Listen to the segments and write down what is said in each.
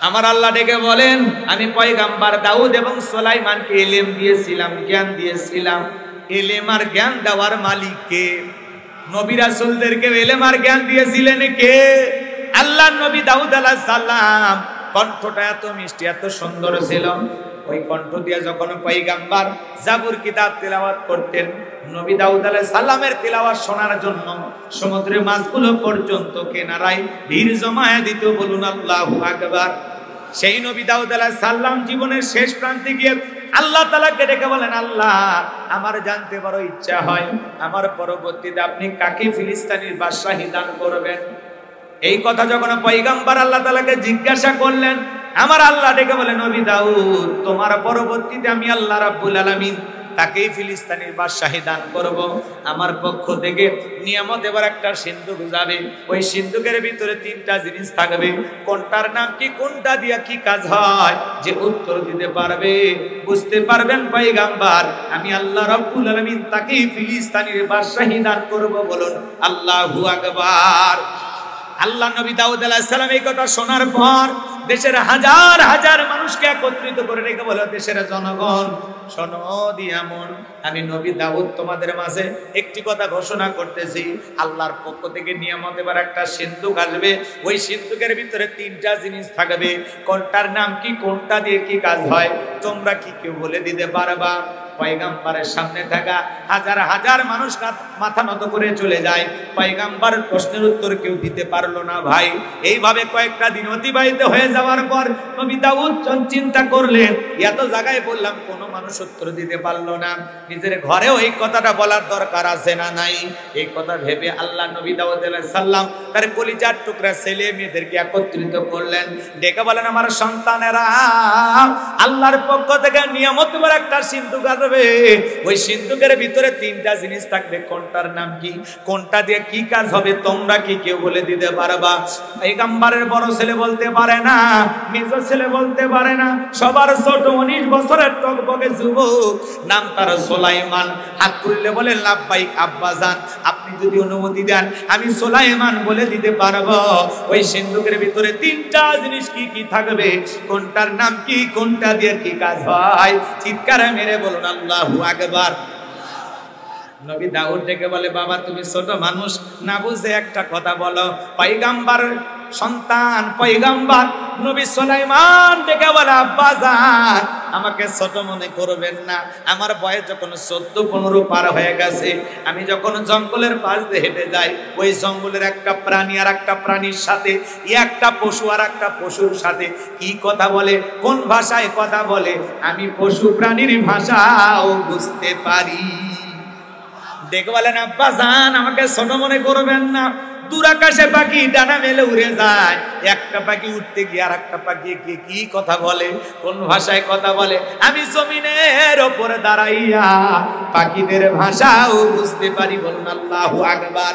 আমার আল্লাহ ডেকে বলেন, আমি পয়গাম্বার দাউদ এবং সুলাইমানকে ইলম দিয়েছিলাম, জ্ঞান দিয়েছিলাম। ইলম আর জ্ঞান দেওয়ার মালিক কে? নবী রাসূলদেরকে ইলম আর জ্ঞান দিয়েছিলেন কে? আল্লাহর নবী দাউদ আলাইহিস সালাম। কণ্ঠটা এত মিষ্টি, এত সুন্দর ছিল। ওই কণ্ঠ দিয়ে যখন পয়গাম্বার জাবুর কিতাব তেলাওয়াত করতেন, নবী দাউদ আলাইহিস সালামের তেলাওয়াত শোনার জন্য সমুদ্রের মাছগুলো পর্যন্ত কিনারায় ভিড় জমায়ে দিত। বলুন আল্লাহু আকবার। সেই নবী দাউদ আলাইহিস সালাম জীবনের শেষ প্রান্তে গিয়ে আল্লাহ তাআলাকে ডেকে বলেন, আল্লাহ, আমার জানতে বড় ইচ্ছা হয়, আমার পরবর্তীতে আপনি কাকে ফিলিস্তিনের বাদশাহী দান করবেন। এই কথা যখন পয়গম্বর আল্লাহ তাআলাকে জিজ্ঞাসা করলেন, আমার আল্লাহ ডেকে বলেন, নবী দাউদ, তোমার পরবর্তীতে আমি আল্লাহ রাব্বুল আলামিন তাকেই ফিলিস্তিনের বাদশাহী দান করব। আমার পক্ষ থেকে নিয়ামত এবার একটা সিন্ধুক যাবে। ওই সিন্ধুকের ভিতরে তিনটা জিনিস থাকবে। কোনটার নাম কি, কোনটা দিয়া কি কাজ হয়, যে উত্তর দিতে পারবে, বুঝতে পারবেন পয়গম্বর, আমি আল্লাহ রাব্বুল আলামিন তাকেই ফিলিস্তিনের বাদশাহী দান করব। বলুন আল্লাহু আকবার। আল্লাহ নবী দাউদ আলাইহিস সালাম এই কথা শোনার পর দেশের হাজার হাজার মানুষকে একত্রিত করে রেখে বলে, দেশের জনগণ শোনো দিয়ামন, আমি নবী দাউদ তোমাদের মাঝে একটি কথা ঘোষণা করতেছি। আল্লাহর পক্ষ থেকে নিয়ামত এবার একটা সিন্ধুক আসবে। ওই সিন্ধুকের ভিতরে তিনটা জিনিস থাকবে। কোনটার নাম কি, কোনটা দিয়ে কি কাজ হয়, তোমরা কি কেউ বলে দিতে পারবা? পয়গম্বরের সামনে থাকা হাজার হাজার মানুষ মাথা নত করে চলে যায়। পয়গম্বরের প্রশ্নের উত্তর কেউ দিতে পারলো না ভাই। এইভাবে কয়েকটা দিন অতিবাহিত হয়ে যাওয়ার পর নবী দাউদ চিন্তা করলেন, এত জায়গায় বললাম, কোনো মানুষ উত্তর দিতে পারলো না, নিজের ঘরেও এই কথাটা বলার দরকার আছে না নাই? এই কথা ভেবে আল্লাহ নবী দাউদ আলাইহিস সালাম তার কলিজার টুকরা ছেলে মেয়েদেরকে একত্রিত করলেন, ডেকে বলেন, আমার সন্তানেরা, আল্লাহর পক্ষ থেকে নিয়ামত বলে একটা সিন্ধুক আসবে। ওই সিন্ধুকের ভিতরে তিনটা জিনিস থাকবে। কোনটার নাম কি, কোনটা দিয়ে কি কাজ হবে, তোমরা কি কেউ বলে দিতে পারবা? পয়গম্বরের বড় ছেলে বলতে পারে না, মেজর ছেলে বলতে পারে না, সবার ছোট 19 বছরের টকবকে যুবক, নাম তার সুলাইমান। হাত তুললে বলে, লাব্বাইক আব্বাজান, আপনি যদি অনুমতি দেন আমি সুলাইমান বলে দিতে পারবো। ওই সিন্ধুকের ভিতরে তিনটা জিনিস কি কি থাকবে, কোনটার নাম কি, কোনটা দিয়ে কি কাজ হয়, চিৎকার মেরে বলুন আল্লাহু আকবার। নবী দাউদ ডেকে বলে, বাবা তুমি ছোট মানুষ, না বুঝে একটা কথা বলো। পয়গম্বর সন্তান, পয়গম্বর নবী সুলাইমান ডেকে বলে, আব্বা জান, আমাকে ছোট মনে করবেন না। আমার বয়স যখন 14-15 পার হয়ে গেছে, আমি যখন জঙ্গলের পাশ দিয়ে হেঁটে যাই, ওই জঙ্গলের একটা প্রাণী আর একটা প্রাণীর সাথে, একটা পশু আর একটা পশুর সাথে কি কথা বলে, কোন ভাষায় কথা বলে, আমি পশু প্রাণীর ভাষাও বুঝতে পারি। দেখে বলেন, আব্বা জান, আমাকে ছোট মনে করবেন না। দূর আকাশে পাখি ডানা মেলে উড়ে যায়, একটা পাখি উঠতে গিয়ে আর একটা পাখি গিয়ে কি কথা বলে, কোন ভাষায় কথা বলে, আমি জমিনের ওপরে দাঁড়াইয়া পাখিদের ভাষাও বুঝতে পারি। বলুন আল্লাহু আকবার।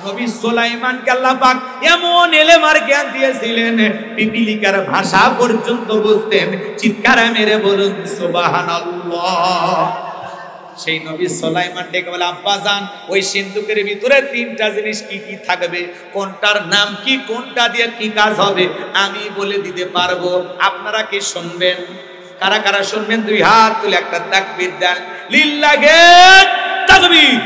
নবী সুলাইমানকে আল্লাহ পাক এমন ইলম আর জ্ঞান দিয়েছিলেন, পিপিলিকার ভাষা পর্যন্ত বুঝতেন। চিৎকার মেরে বলুন সুবহানাল্লাহ। সেই নবী সুলাইমান ডেকে বলে, আব্বা জান, ওই সিন্ধুকের ভিতরে তিনটা জিনিস কি কি থাকবে, কোনটার নাম কি, কোনটা দিয়ে কি কাজ হবে, আমি বলে দিতে পারবো। আপনারা কি শুনবেন? কারা কারা শুনবেন? দুই হাত তুলে একটা তাকবীর দেন। লিল্লাহি তাকবীর।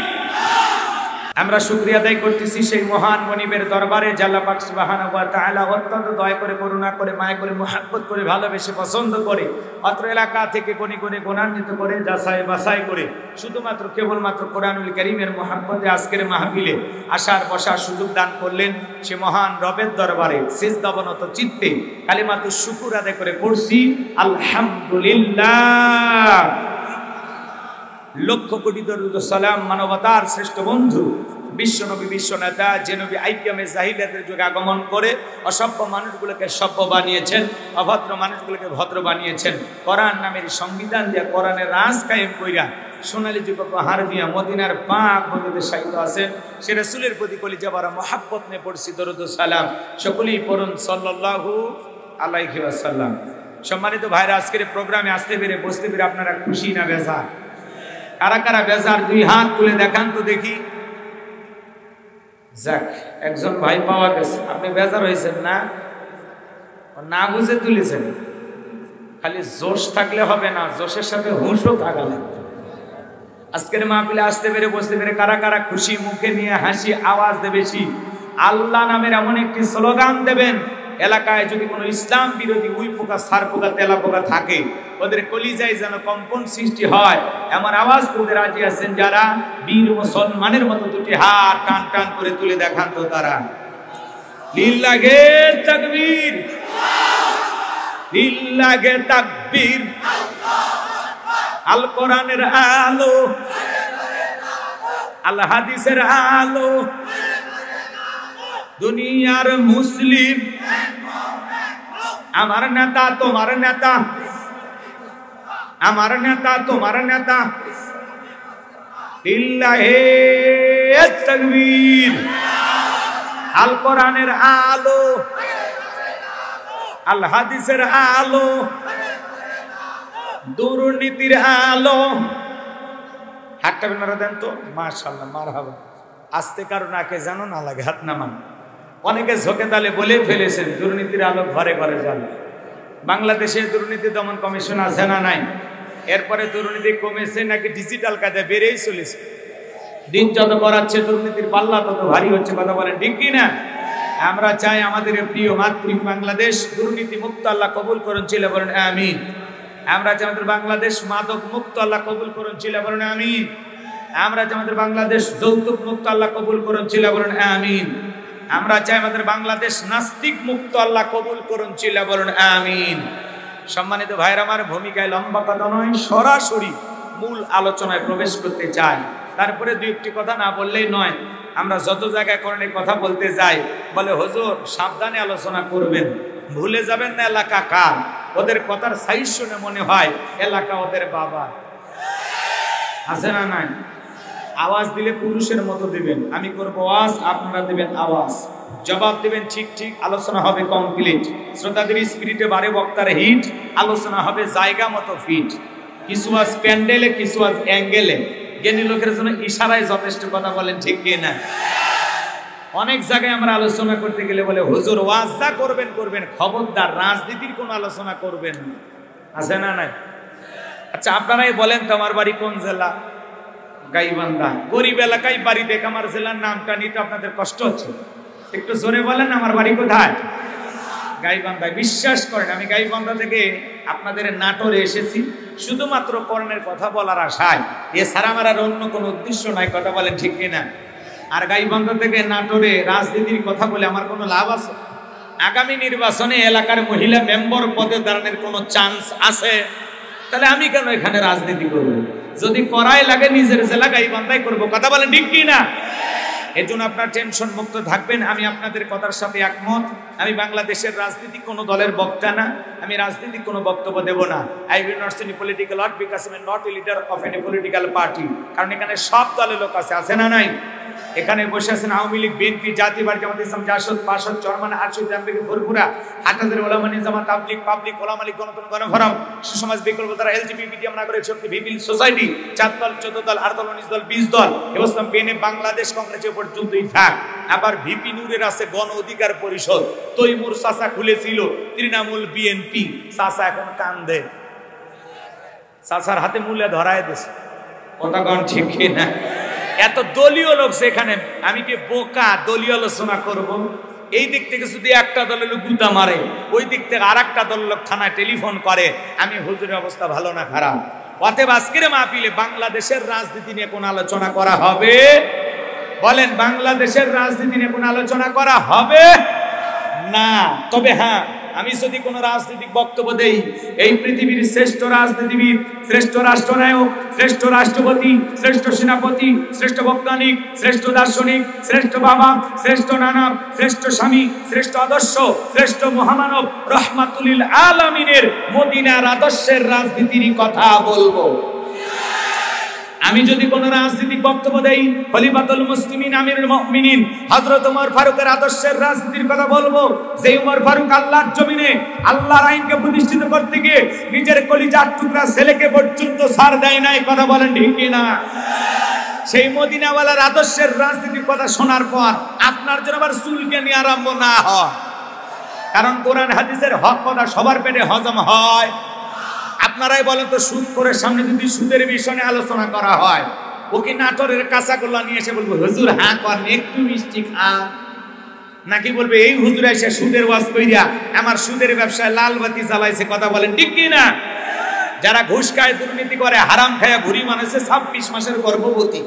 আমরা শুকরিয়া আদায় করতেছি সেই মহান মনিবের দরবারে, যে আল্লাহ পাক সুবহানাহু ওয়া তাআলা অত্যন্ত দয়া করে, করুণা করে, মায়া করে, মুহাব্বত করে, ভালোবেসে, পছন্দ করে, অত্র এলাকা থেকে কোনি কোনি গুণান্বিত করে, যাচাই বাছাই করে, শুধুমাত্র কেবলমাত্র কোরআনুল কারীমের মুহাব্বতে আজকের মাহফিলে আসার বসার সুযোগ দান করলেন। সে মহান রবের দরবারে সিজদাবনত চিত্তে কালিমাতুশ শুকর আদায় করে পড়ছি আলহামদুলিল্লাহ। লক্ষ কোটি দরুদ ও সালাম মানবতার শ্রেষ্ঠ বন্ধু বিশ্বনবী, বিশ্বনেতা, যে নবী আইয়ামে জাহিলিয়াতের যুগে আগমন করে অসভ্য মানুষগুলোকে সভ্য বানিয়েছেন, অভদ্র মানুষগুলোকে ভদ্র বানিয়েছেন। কোরআন নামের সংবিধান দিয়া, কোরআনের রাজ কায়েম কইরা সোনালী যুবক হার দিয়া মদিনার পাক বন্ধুদের সাহিত্য আছেন। সে রাসূলের প্রতি কলিজা ভরা মহাব্বত নিয়ে পড়ছি দরুদ ও সালাম। সকলেই পড়ুন সাল্লাল্লাহু আলাইহি ওয়াসাল্লাম। সম্মানিত ভাইরা, আজকের প্রোগ্রামে আসতে পেরে, বসতে পেরে আপনারা খুশি না বেজার? কারা কারা বেজার দুই হাত তুলে দেখান তো দেখি। যাক, একজন ভাই পাওয়া গেছে। আপনি বেজার হয়েছেন না? না বুঝে তুলেছেন। খালি জোশ থাকলে হবে না, জোশের সাথে হুঁশও থাকা লাগবে। আজকের মাহফিলে আসতে পেরে বসতে পেরে কারা কারা খুশি, মুখে নিয়ে হাসি, আওয়াজ দেবে বেশি। আল্লাহ নামের এমন একটি স্লোগান দেবেন, এলাকায় যদি কোনো ইসলাম বিরোধী উই পোকা, সার পোকা, তেলা পোকা থাকে, ওদের কলিজায় যেন কম্পন সৃষ্টি হয়, এমন আওয়াজ করতে রাজি আছেন যারা? বীর মুসলমানের মতো দুটি হাত টান টান করে তুলে দেখান তো তারা। লিল্লাহে তাকবীর, লিল্লাহে তাকবীর। আল কোরআনের আলো, আল হাদিসের আলো, দুনিয়ার মুসলিম। আমার নেতা তোমার নেতা, আমার নেতা তোমার নেতা। লিল্লাহে তাকবীর। আল কোরআনের আলো, আল হাদিসের আলো, দুর্নীতির আলো। হাতটা নাড়া দেন তো, মাশাআল্লাহ, মারহাবা। আস্তে কারো নাকে জানো না লাগে, হাত নামান। অনেকে ঝোঁকে তালে বলে ফেলেছেন দুর্নীতির আলো ঘরে ঘরে জ্বলে। বাংলাদেশে দুর্নীতি দমন কমিশন আছে না নাই? এরপরে দুর্নীতি কমেছে নাকি ডিজিটাল কাজে বেড়েই চলেছে? দিন যত করাচ্ছে দুর্নীতির পাল্লা তত ভারী হচ্ছে, কথা বলেন ঠিক কি না? আমরা চাই আমাদের প্রিয় মাতৃভূমি বাংলাদেশ দুর্নীতি মুক্ত আল্লাহ কবুল করুন, ছিল বলেন আমিন। আমরা চাই আমাদের বাংলাদেশ মাদক মুক্ত আল্লাহ কবুল করুন, ছিল বলেন আমিন। আমরা চাই আমাদের বাংলাদেশ যৌতুক মুক্ত আল্লাহ কবুল করুন, ছিল বলেন আমিন। আমরা চাই আমাদের বাংলাদেশ নাস্তিক মুক্ত আল্লাহ কবুল করুন, ছিল বলেন আমিন। সম্মানিত ভাইরা, আমার ভূমিকায় লম্বা কথা নয়, সরাসরি মূল আলোচনায় প্রবেশ করতে চাই। তারপরে দুই একটি কথা না বললেই নয়। আমরা যত জায়গায় কোরআনের কথা বলতে যাই, বলে হুজুর সাবধানে আলোচনা করবেন, ভুলে যাবেন না এলাকা কার। ওদের কথার সাইজ শুনে মনে হয় এলাকা ওদের বাবা। আছে না নাই? আওয়াজ দিলে পুরুষের মতো দিবেন, আমি করব আওয়াজ, আপনারা দিবেন আওয়াজ, জবাব দিবেন ঠিক ঠিক। আলোচনা হবে কমপ্লিট, শ্রোতাদের স্পিরিটে বারে বক্তার হিট, আলোচনা হবে জায়গা মতো ফিট। কিছু আজ প্যান্ডেলে, কিছু আজ অ্যাঙ্গেলে। জ্ঞানী লোকের জন্য ইশারায় যথেষ্ট, কথা বলেন ঠিক কি না? অনেক জায়গায় আমরা আলোচনা করতে গেলে বলে হুজুর ওয়াজ যা করবেন করবেন, খবরদার রাজনীতির কোনো আলোচনা করবেন না। আছে না নাই? আচ্ছা আপনারাই বলেন তো, আমার বাড়ি কোন জেলা? গাইবান্ধা। গরিব এলাকায় বাড়ি, দেখ আমার জেলার নামটা নিতে আপনাদের কষ্ট হচ্ছে, একটু জোরে বলেন আমার বাড়ি কোথায়? গাইবান্ধায়। বিশ্বাস করেন আমি গাইবান্ধা থেকে আপনাদের নাটোরে এসেছি শুধুমাত্র কোরআনের কথা বলার আশায়, এছাড়া আমার আর অন্য কোনো উদ্দেশ্য নাই, কথা বলেন ঠিক কিনা? আর গাইবান্ধা থেকে নাটোরে রাজনীতির কথা বলে আমার কোনো লাভ আছে? আগামী নির্বাচনে এলাকার মহিলা মেম্বার পদে দাঁড়ানোর কোনো চান্স আছে? তাহলে আমি কেন এখানে রাজনীতি করব? যদি করাই লাগে নিজের জেলা গাইবান্ধায় করবো, কথা বলেন ঠিক কি না? এজন্য আপনার টেনশন মুক্ত থাকবেন। আমি আপনাদের কথার সাথে একমত। আমি বাংলাদেশের রাজনীতিক কোনো দলের বক্তা না, আমি রাজনীতিক কোনো বক্তব্য দেব না। I will not C any political art because I am not a leader of any political party. কারণ এখানে সব দলের লোক আছে, আছে না নাই? এখানে বসে আছেন আওয়ামী লীগ, বিএনপি, জাতীয় পার্টি, জামাত ইসলাম, জাসদ, পাসদ, চরমান, আরশুদ, জামবির, ফুরফুরা, হাটাজার ওলামা নিজামাত, তাবলীগ, পাবলিক, ওলামা লীগ, গণতন্ত্র, গণফোরাম, সুসমাজ, বিকল্পধারা, এলজিবিটি, নাগরিক শক্তি, ভিপিল সোসাইটি, 4 দল, 14 দল, 8 দল, 19 দল, 20 দল, এবং বেনে বাংলাদেশ কংগ্রেস পর্যন্তই থাক। আবার ভিপি নূরের আছে গণ অধিকার পরিষদ, তৈমুর চাচা খুলেছিল তৃণমূল বিএনপি, চাচা এখন কান্দে, চাচার হাতে মূলে ধরায় দিছে, কথা কোন ঠিক না? এত দলীয় লোক সেখানে, আমি কি বোকা দলীয় আলোচনা করব? এই দিক থেকে যদি একটা দলের লোক গুতা মারে, ওই দিক থেকে আর একটা দলের লোক থানায় টেলিফোন করে, আমি হুজুরের অবস্থা ভালো না খারাপ? অতএব আজকের মাহফিলে বাংলাদেশের রাজনীতি নিয়ে কোন আলোচনা করা হবে? বলেন, বাংলাদেশের রাজনীতি নিয়ে কোন আলোচনা করা হবে না। তবে হ্যাঁ, আমি যদি কোন রাজনৈতিক বক্তব্য দেই, এই পৃথিবীর শ্রেষ্ঠ রাজনীতিবিদ, শ্রেষ্ঠ রাষ্ট্রনায়ক, শ্রেষ্ঠ রাষ্ট্রপতি, শ্রেষ্ঠ সেনাপতি, শ্রেষ্ঠ বৈজ্ঞানিক, শ্রেষ্ঠ দার্শনিক, শ্রেষ্ঠ বাবা, শ্রেষ্ঠ নানা, শ্রেষ্ঠ স্বামী, শ্রেষ্ঠ আদর্শ, শ্রেষ্ঠ মহামানব রহমাতুল আলামিনের মদিনার আদর্শের রাজনীতির কথা বলবো। আমি যদি কোন রাজনৈতিক বক্তব্য দেই, খলিফাতুল মুসলিমিন আমিরুল মুমিনিন হযরত ওমর ফারুকের আদর্শের রাজনীতির কথা বলবো। যে ওমর ফারুক আল্লাহর জমিনে আল্লাহর আইনকে প্রতিষ্ঠিত করতে গিয়ে নিজের কলিজার টুকরা ছেলেকে পর্যন্ত ছাড় দেয় নাই, কথা বলেন ঠিক কি না? সেই মদিনাওয়ালার আদর্শের রাজনীতির কথা শোনার পর আপনার জন্য আবার চুলকে নিয়ে আরম্ভ না হয়, কারণ কোরআন হাদিসের হক কথা সবার পেটে হজম হয়। আপনারাই বলেন তো, সুদ করে সামনে যদি সুদের বিষয়ে আলোচনা করা হয়, ও কি নাটোরের কাঁচাগোল্লা নিয়ে এসে বলবো হুজুর হ্যাঁ করেন একটু মিষ্টি খান, নাকি বলবে এই হুজুর এসে সুদের ওয়াজ কইরা আমার সুদের ব্যবসায় লাল বাতি জ্বালাইছে? কথা বলেন ঠিক কি না? যারা ঘুষ খায়, দুর্নীতি করে, হারাম খায় ঘুরি মানুষে 26 মাসের গর্ভবতী,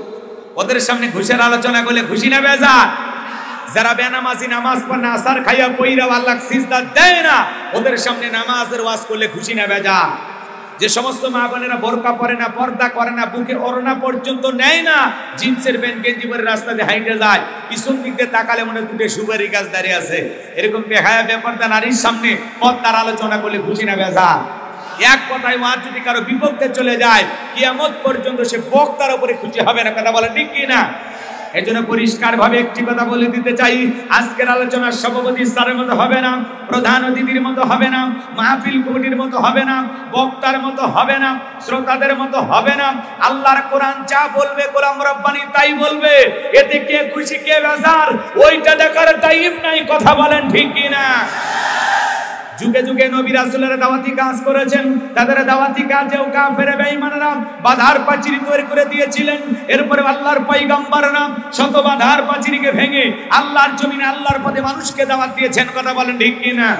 ওদের সামনে ঘুষের আলোচনা করলে খুশি না বেজার? যারা বেনামাজি, নামাজ পড়ে না, আসার খাইয়া কইরা আল্লাহ সিজদা দেয় না, ওদের সামনে নামাজের ওয়াজ করলে খুশি না বেজার? যে সমস্ত মা বোনেরা বোরকা পরে না, পর্দা করে না, বুকে ওড়না পর্যন্ত নেয় না, জিন্সের প্যান্ট গেঞ্জি পরে রাস্তা দিয়ে হাইটে যায়, পিছন দিক দিয়ে তাকালে মনে দুটো সুপারি গাছ দাঁড়িয়ে আছে, এরকম বেহায়া বেপরদা নারীর সামনে পর্দার আলোচনা করলে খুশি না বেজার? এক কথায় ওয়াজ যদি কারো বিপক্ষে চলে যায়, কিয়ামত পর্যন্ত সে বক্তার উপরে খুশি হবে না। কথা বলে ঠিক কি না? এই জন্য পরিষ্কার ভাবে একটি কথা বলে দিতে চাই, আজকের আলোচনার সভাপতি স্যারের মতো হবে না, প্রধান অতিথির মতো হবে না, মাহফিল কমিটির মতো হবে না, বক্তার মতো হবে না, শ্রোতাদের মতো হবে না। আল্লাহর কোরআন যা বলবে, গোলাম রব্বানি তাই বলবে। এতে কে খুশি কে বেজার ওইটা দেখার টাইম নাই। কথা বলেন ঠিক কি না? যুগে যুগে নবী রাসূলের দাওয়াতি কাজ করেছেন, তাদের দাওয়াতি কাজেও কাফের বেঈমানরা বাধার পাঁচিল তৈরি করে দিয়েছিলেন। এরপরে আল্লাহর পয়গম্বররা শত বাধার পাঁচিলকে ভেঙে আল্লাহর জমিনে আল্লাহর পথে মানুষকে দাওয়াত দিয়েছেন। কথা বলেন ঠিক কি না?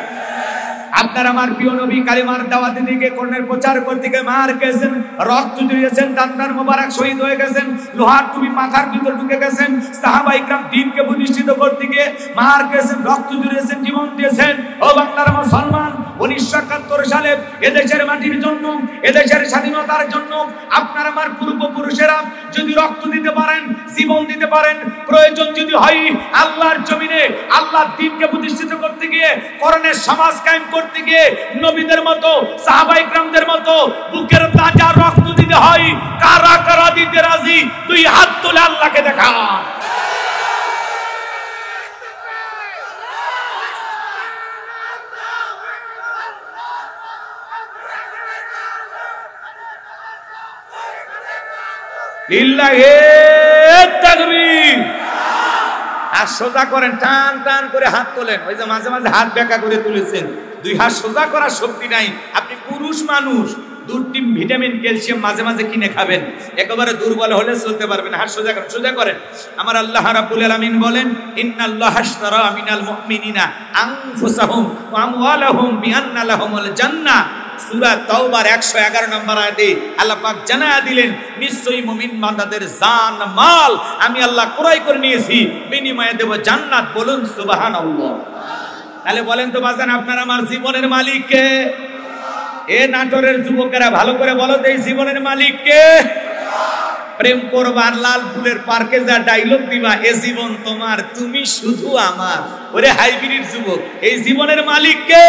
আপনার আমার প্রিয় নবী কালিমার দাওয়াত দিকে কোরআনের প্রচার করতে গিয়ে মার খেয়েছেন, রক্ত দিয়েছেন, দান্তার মোবারক শহীদ হয়ে গেছেন, লোহার টুপি মাথার ভিতর ঢুকে গেছেন। সাহাবায়ে কিরাম দ্বীনকে প্রতিষ্ঠিত করতে গিয়ে মার খেয়েছেন, রক্ত দিয়েছেন, জীবন দিয়েছেন। ও বাংলার মুসলমান, 1971 সালে এদেশের মাটির জন্য, এদেশের স্বাধীনতার জন্য আপনার আমার পূর্বপুরুষেরা যদি রক্ত দিতে পারেন, জীবন দিতে পারেন, প্রয়োজন যদি হয় আল্লাহর জমিনে আল্লাহর দ্বীনকে প্রতিষ্ঠিত করতে গিয়ে, কোরআনের সমাজ কায়েম করতে গিয়ে নবীদের মতো, সাহাবায়ে কিরামদের মতো বুকের তাজা রক্ত দিতে হয়। কারা কারা দিতে রাজি? দুই হাত তুলে আল্লাহকে দেখা। লিল্লাহি তাকবীর। হাত সোজা করেন, টান টান করে হাত তোলেন। ওই যে মাঝে মাঝে হাত বেঁকা করে তুলেছেন, দুই হাত সোজা করার শক্তি নাই। আপনি পুরুষ মানুষ, দুধ, ডিম, ভিটামিন, ক্যালসিয়াম মাঝে মাঝে কিনে খাবেন, একেবারে দুর্বল হলে চলতে পারবেন। হাত সোজা করেন, সোজা করেন। আমার আল্লাহ রাব্বুল আলামিন বলেন, ইন্নাল্লাহা আশতারা মিনাল মুমিনিনা আনফুসাহুম ওয়া আমওয়ালাহুম বিআন্না লাহুমুল জান্নাহ। সূরা তাওবার 111 নম্বর আয়াতে আল্লাহ পাক জানায়া দিলেন, নিশ্চয়ই মুমিন বান্দাদের জান মাল আমি আল্লাহ ক্রয় করে নিয়েছি, বিনিময়ে দেব জান্নাত। বলুন সুবহানাল্লাহ। তাহলে বলেন তো বাজান, আপনার আমার জীবনের মালিক কে? এ নাটোরের যুবকেরা ভালো করে বলো তো, এই জীবনের মালিক কে? প্রেম করবার লালপুরের পার্কে যা ডায়লগ দিবা, এ জীবন তোমার, তুমি শুধু আমার। ওরে হাইব্রিড যুবক, এই জীবনের মালিক কে?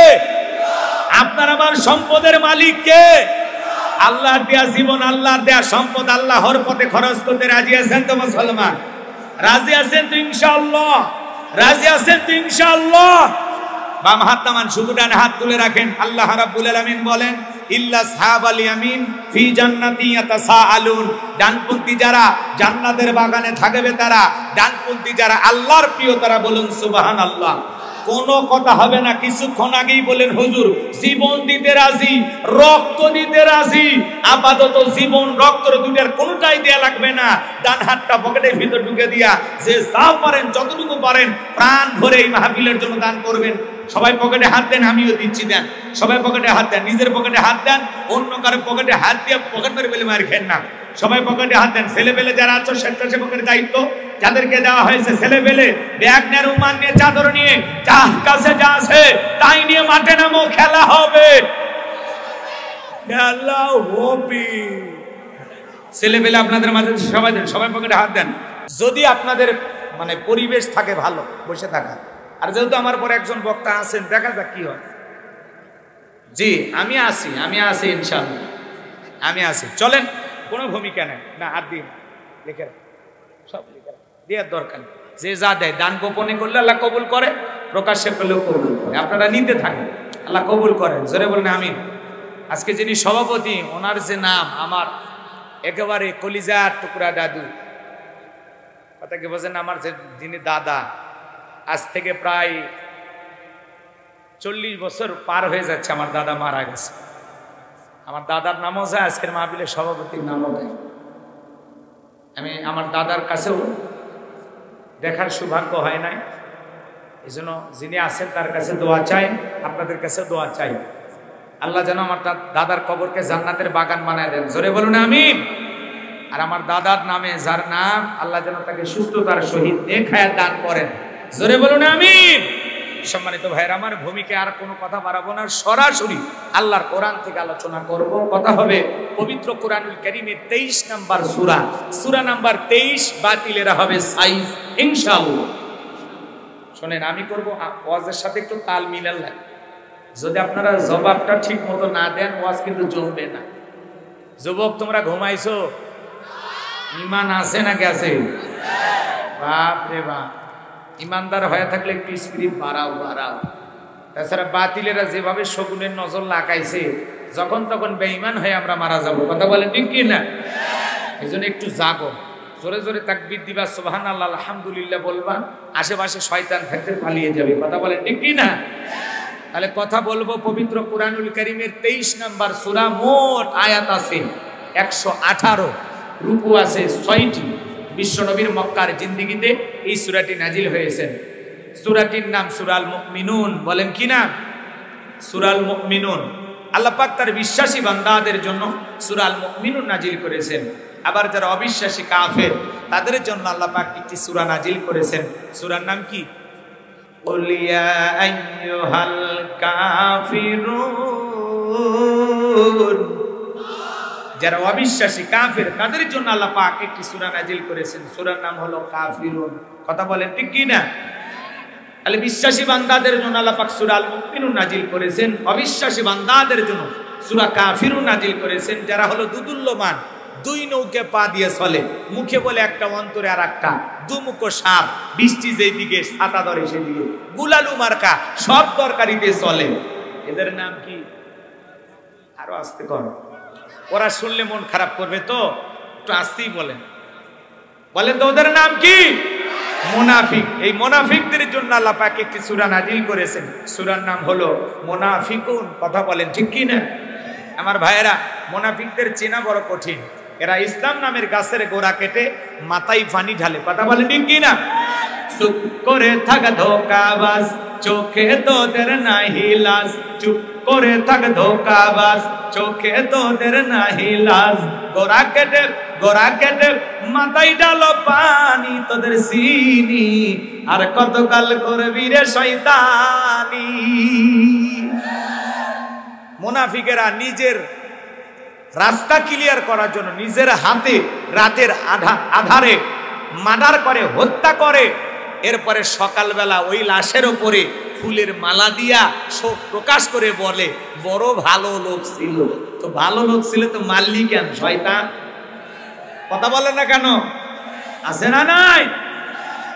আপনার আমার সম্পদের মালিক কে? আল্লাহর দেয়া জীবন, আল্লাহর দেয়া সম্পদ আল্লাহর পথে খরচ করতে রাজি আছেন তো মুসলমান? রাজি আছেন তো ইনশাআল্লাহ? রাজি আছেন তো ইনশাআল্লাহ? বাম হাত নামান, শুধু ডান হাত তুলে রাখেন। আল্লাহ রাব্বুল আলামিন বলেন, ইল্লা আসহাবাল ইয়ামিন ফি জান্নাতি ইয়াতাসাআলুন। ডানপন্থী যারা জান্নাতের বাগানে থাকবে তারা, ডানপন্থী যারা আল্লাহর প্রিয় তারা। বলুন সুবহানাল্লাহ। কোনো কথা হবে না। কিছুক্ষণ আগেই বলেন হুজুর জীবন দিতে রাজি, রক্ত দিতে রাজি। আপাতত জীবন রক্ত দুটার কোনোটাই দেয়া লাগবে না। ডান হাতটা পকেটের ভিতর ঢুকে দিয়া যে যা পারেন, যতটুকু পারেন প্রাণ ভরে এই মাহফিলের জন্য দান করবেন। সবাই পকেটে হাত দেন, আমিও দিচ্ছি, দেন। সবাই পকেটে হাত দেন, নিজের পকেটে হাত দেন, অন্য কারো পকেটে হাত দিয়ে পকেট মেরে বলে মার খেন না। সবাই পকেটে হাত দেন। ছেলে পেলে যারা আছো, স্বেচ্ছাসেবকের দায়িত্ব যাদেরকে দেওয়া হয়েছে, ছেলে পেলে ব্যাগ নিয়ে, রুমাল নিয়ে, চাদর নিয়ে, যার কাছে যা আছে তাই নিয়ে মাঠে নামো, খেলা হবে, খেলা হবে। ছেলে পেলে আপনাদের মাঝে সবাই দেন, সবাই পকেটে হাত দেন। যদি আপনাদের মানে পরিবেশ থাকে ভালো বসে থাকা, আর যেহেতু আমার পরে একজন বক্তা আছেন, দেখা যাক কি হয়। জি আমি আসি ইনশাআল্লাহ, আমি আসি। চলেন, কোনো ভূমিকা নেই না, হাত দিন, লিখে সব লিখে দেওয়ার দরকার। যে যা দেয় দান গোপনে করলে আল্লাহ কবুল করে, প্রকাশ্যে পেলেও কবুল করে। আপনারা নিতে থাকেন, আল্লাহ কবুল করেন। জোরে বলেন আমিন। আজকে যিনি সভাপতি, ওনার যে নাম আমার একেবারে কলিজার টুকরা দাদু। কথা কি বলছেন? আমার যে যিনি দাদা, আজ থেকে প্রায় 40 বছর পার হয়ে যাচ্ছে আমার দাদা মারা গেছে। আমার দাদার নামও যায়, আজকের মাহফিলের সভাপতির নামও যায়। আমি আমার দাদার কাছেও দেখার সৌভাগ্য হয় নাই, এই জন্য যিনি আছেন তার কাছে দোয়া চাই, আপনাদের কাছে দোয়া চাই। আল্লাহ যেন আমার দাদার কবরকে জান্নাতের বাগান বানায় দেন, জোরে বলুন আমিন। আর আমার দাদার নামে যার নাম, আল্লাহ যেন তাকে সুস্থতার সহিত নেক হায়াত দান করেন, জোরে বলুন আমিন। সম্মানিত ভাইরা আমার, ভূমিকে আর কোনো কথা বাড়াবো না, সরাসরি আল্লাহর কোরআন থেকে আলোচনা করব। কথা হবে পবিত্র কোরআনুল কারীমের 23 নাম্বার সূরা, সূরা নাম্বার 23, বাতিলেরা হবে সাইজ ইনশাআল্লাহ। শুনেন, আমি করব ওয়াজের সাথে একটু তাল মিলাল লাগে। যদি আপনারা জবাবটা ঠিক মতো না দেন, ওয়াজ কিন্তু জমবে না। যুবক তোমরা ঘুমাইছো? ইমান আছে না গেছে? বাপ রে বাপ, ইমানদার হয়ে থাকলে একটু স্পিরিট বাড়াও। তাছাড়া বাতিলেরা যেভাবে শকুনের নজর লাগাইছে, যখন তখন বেঈমান হয়ে আমরা মারা যাব। কথা বলেন ঠিক কি না? এই জন্য একটু জাগো, জোরে জোরে তাকবীর দিবা, সুবহানাল্লাহ, আলহামদুলিল্লাহ বলবা, আশেপাশে শয়তান থাকতে পালিয়ে যাবে। কথা বলেন ঠিক কি না? তাহলে কথা বলবো পবিত্র কোরআনুল কারীমের 23 নাম্বার সূরা। মোট আয়াত আছে 118, রুকু আছে 6টি। বিশ্বনবীর মক্কার জিন্দেগিতে এই সূরাটি নাজিল হয়েছে। সূরাটির নাম সূরাল মুমিনুন। বলেন কি নাম? সূরাল মুমিনুন। আল্লাহ পাক তার বিশ্বাসী বান্দাদের জন্য সূরাল মুমিনুন নাজিল করেছেন। আবার যারা অবিশ্বাসী কাফের, তাদের জন্য আল্লাহ পাক একটি সূরা নাজিল করেছেন। সূরার নাম কি? কুল ইয়া আইয়ুহাল কাফিরুন। যারা অবিশ্বাসী কাফের, তাদের জন্য আল্লাহ পাক একটি সূরা নাজিল করেছেন। সূরার নাম হলো কাফিরুন। কথা বলেন ঠিক কি না? তাহলে বিশ্বাসী বান্দাদের জন্য আল্লাহ পাক সূরা আল মুমিনুন নাজিল করেছেন, অবিশ্বাসী বান্দাদের জন্য সূরা কাফিরুন নাজিল করেছেন। যারা হলো দুদুল্যমান, দুই নৌকে পা দিয়ে চলে, মুখে বলে একটা, অন্তরে আর একটা, দুমুখ সাপ, বৃষ্টি যেদিকে ছাতা ধরে সেদিকে, গুলালু মার্কা সব তরকারিতে চলে। এদের নাম কি? আরো আস্তে করো, ওরা শুনলে মন খারাপ করবে, তো একটু আস্তেই বলেন তো। ওদের নাম কি? মুনাফিক। এই মুনাফিকদের জন্য আল্লাহ পাক একটি সূরা নাজিল করেছেন। সূরার নাম হলো মুনাফিকুন। কথা বলেন ঠিক কি না? আমার ভাইয়েরা, মুনাফিকদের চেনা বড় কঠিন। এরা ইসলাম নামের গাছের গোড়া কেটে মাথায় পানি ঢালে। কথা বলেন ঠিক কি না? চুপ করে থাক ধোঁকাবাজ, চোখে তোদের নাহি লাজ। চুপ করে থাক ধোঁকাবাজ, চোখে তোদের নাহি লাজ। গোড়া কেটে মাথায় ডালো পানি, তোদের চিনি আর কতকাল করবি রে শয়তানি। মুনাফিকেরা নিজের রাস্তা ক্লিয়ার করার জন্য নিজের হাতে রাতের আধারে মার্ডার করে, হত্যা করে। এরপরে সকালবেলা ওই লাশের ওপরে ফুলের মালা দিয়া শোক প্রকাশ করে বলে, বড় ভালো লোক ছিল। তো ভালো লোক ছিল তো মারলি কেন শয়তান? কথা বলে না কেন? আছে না নাই?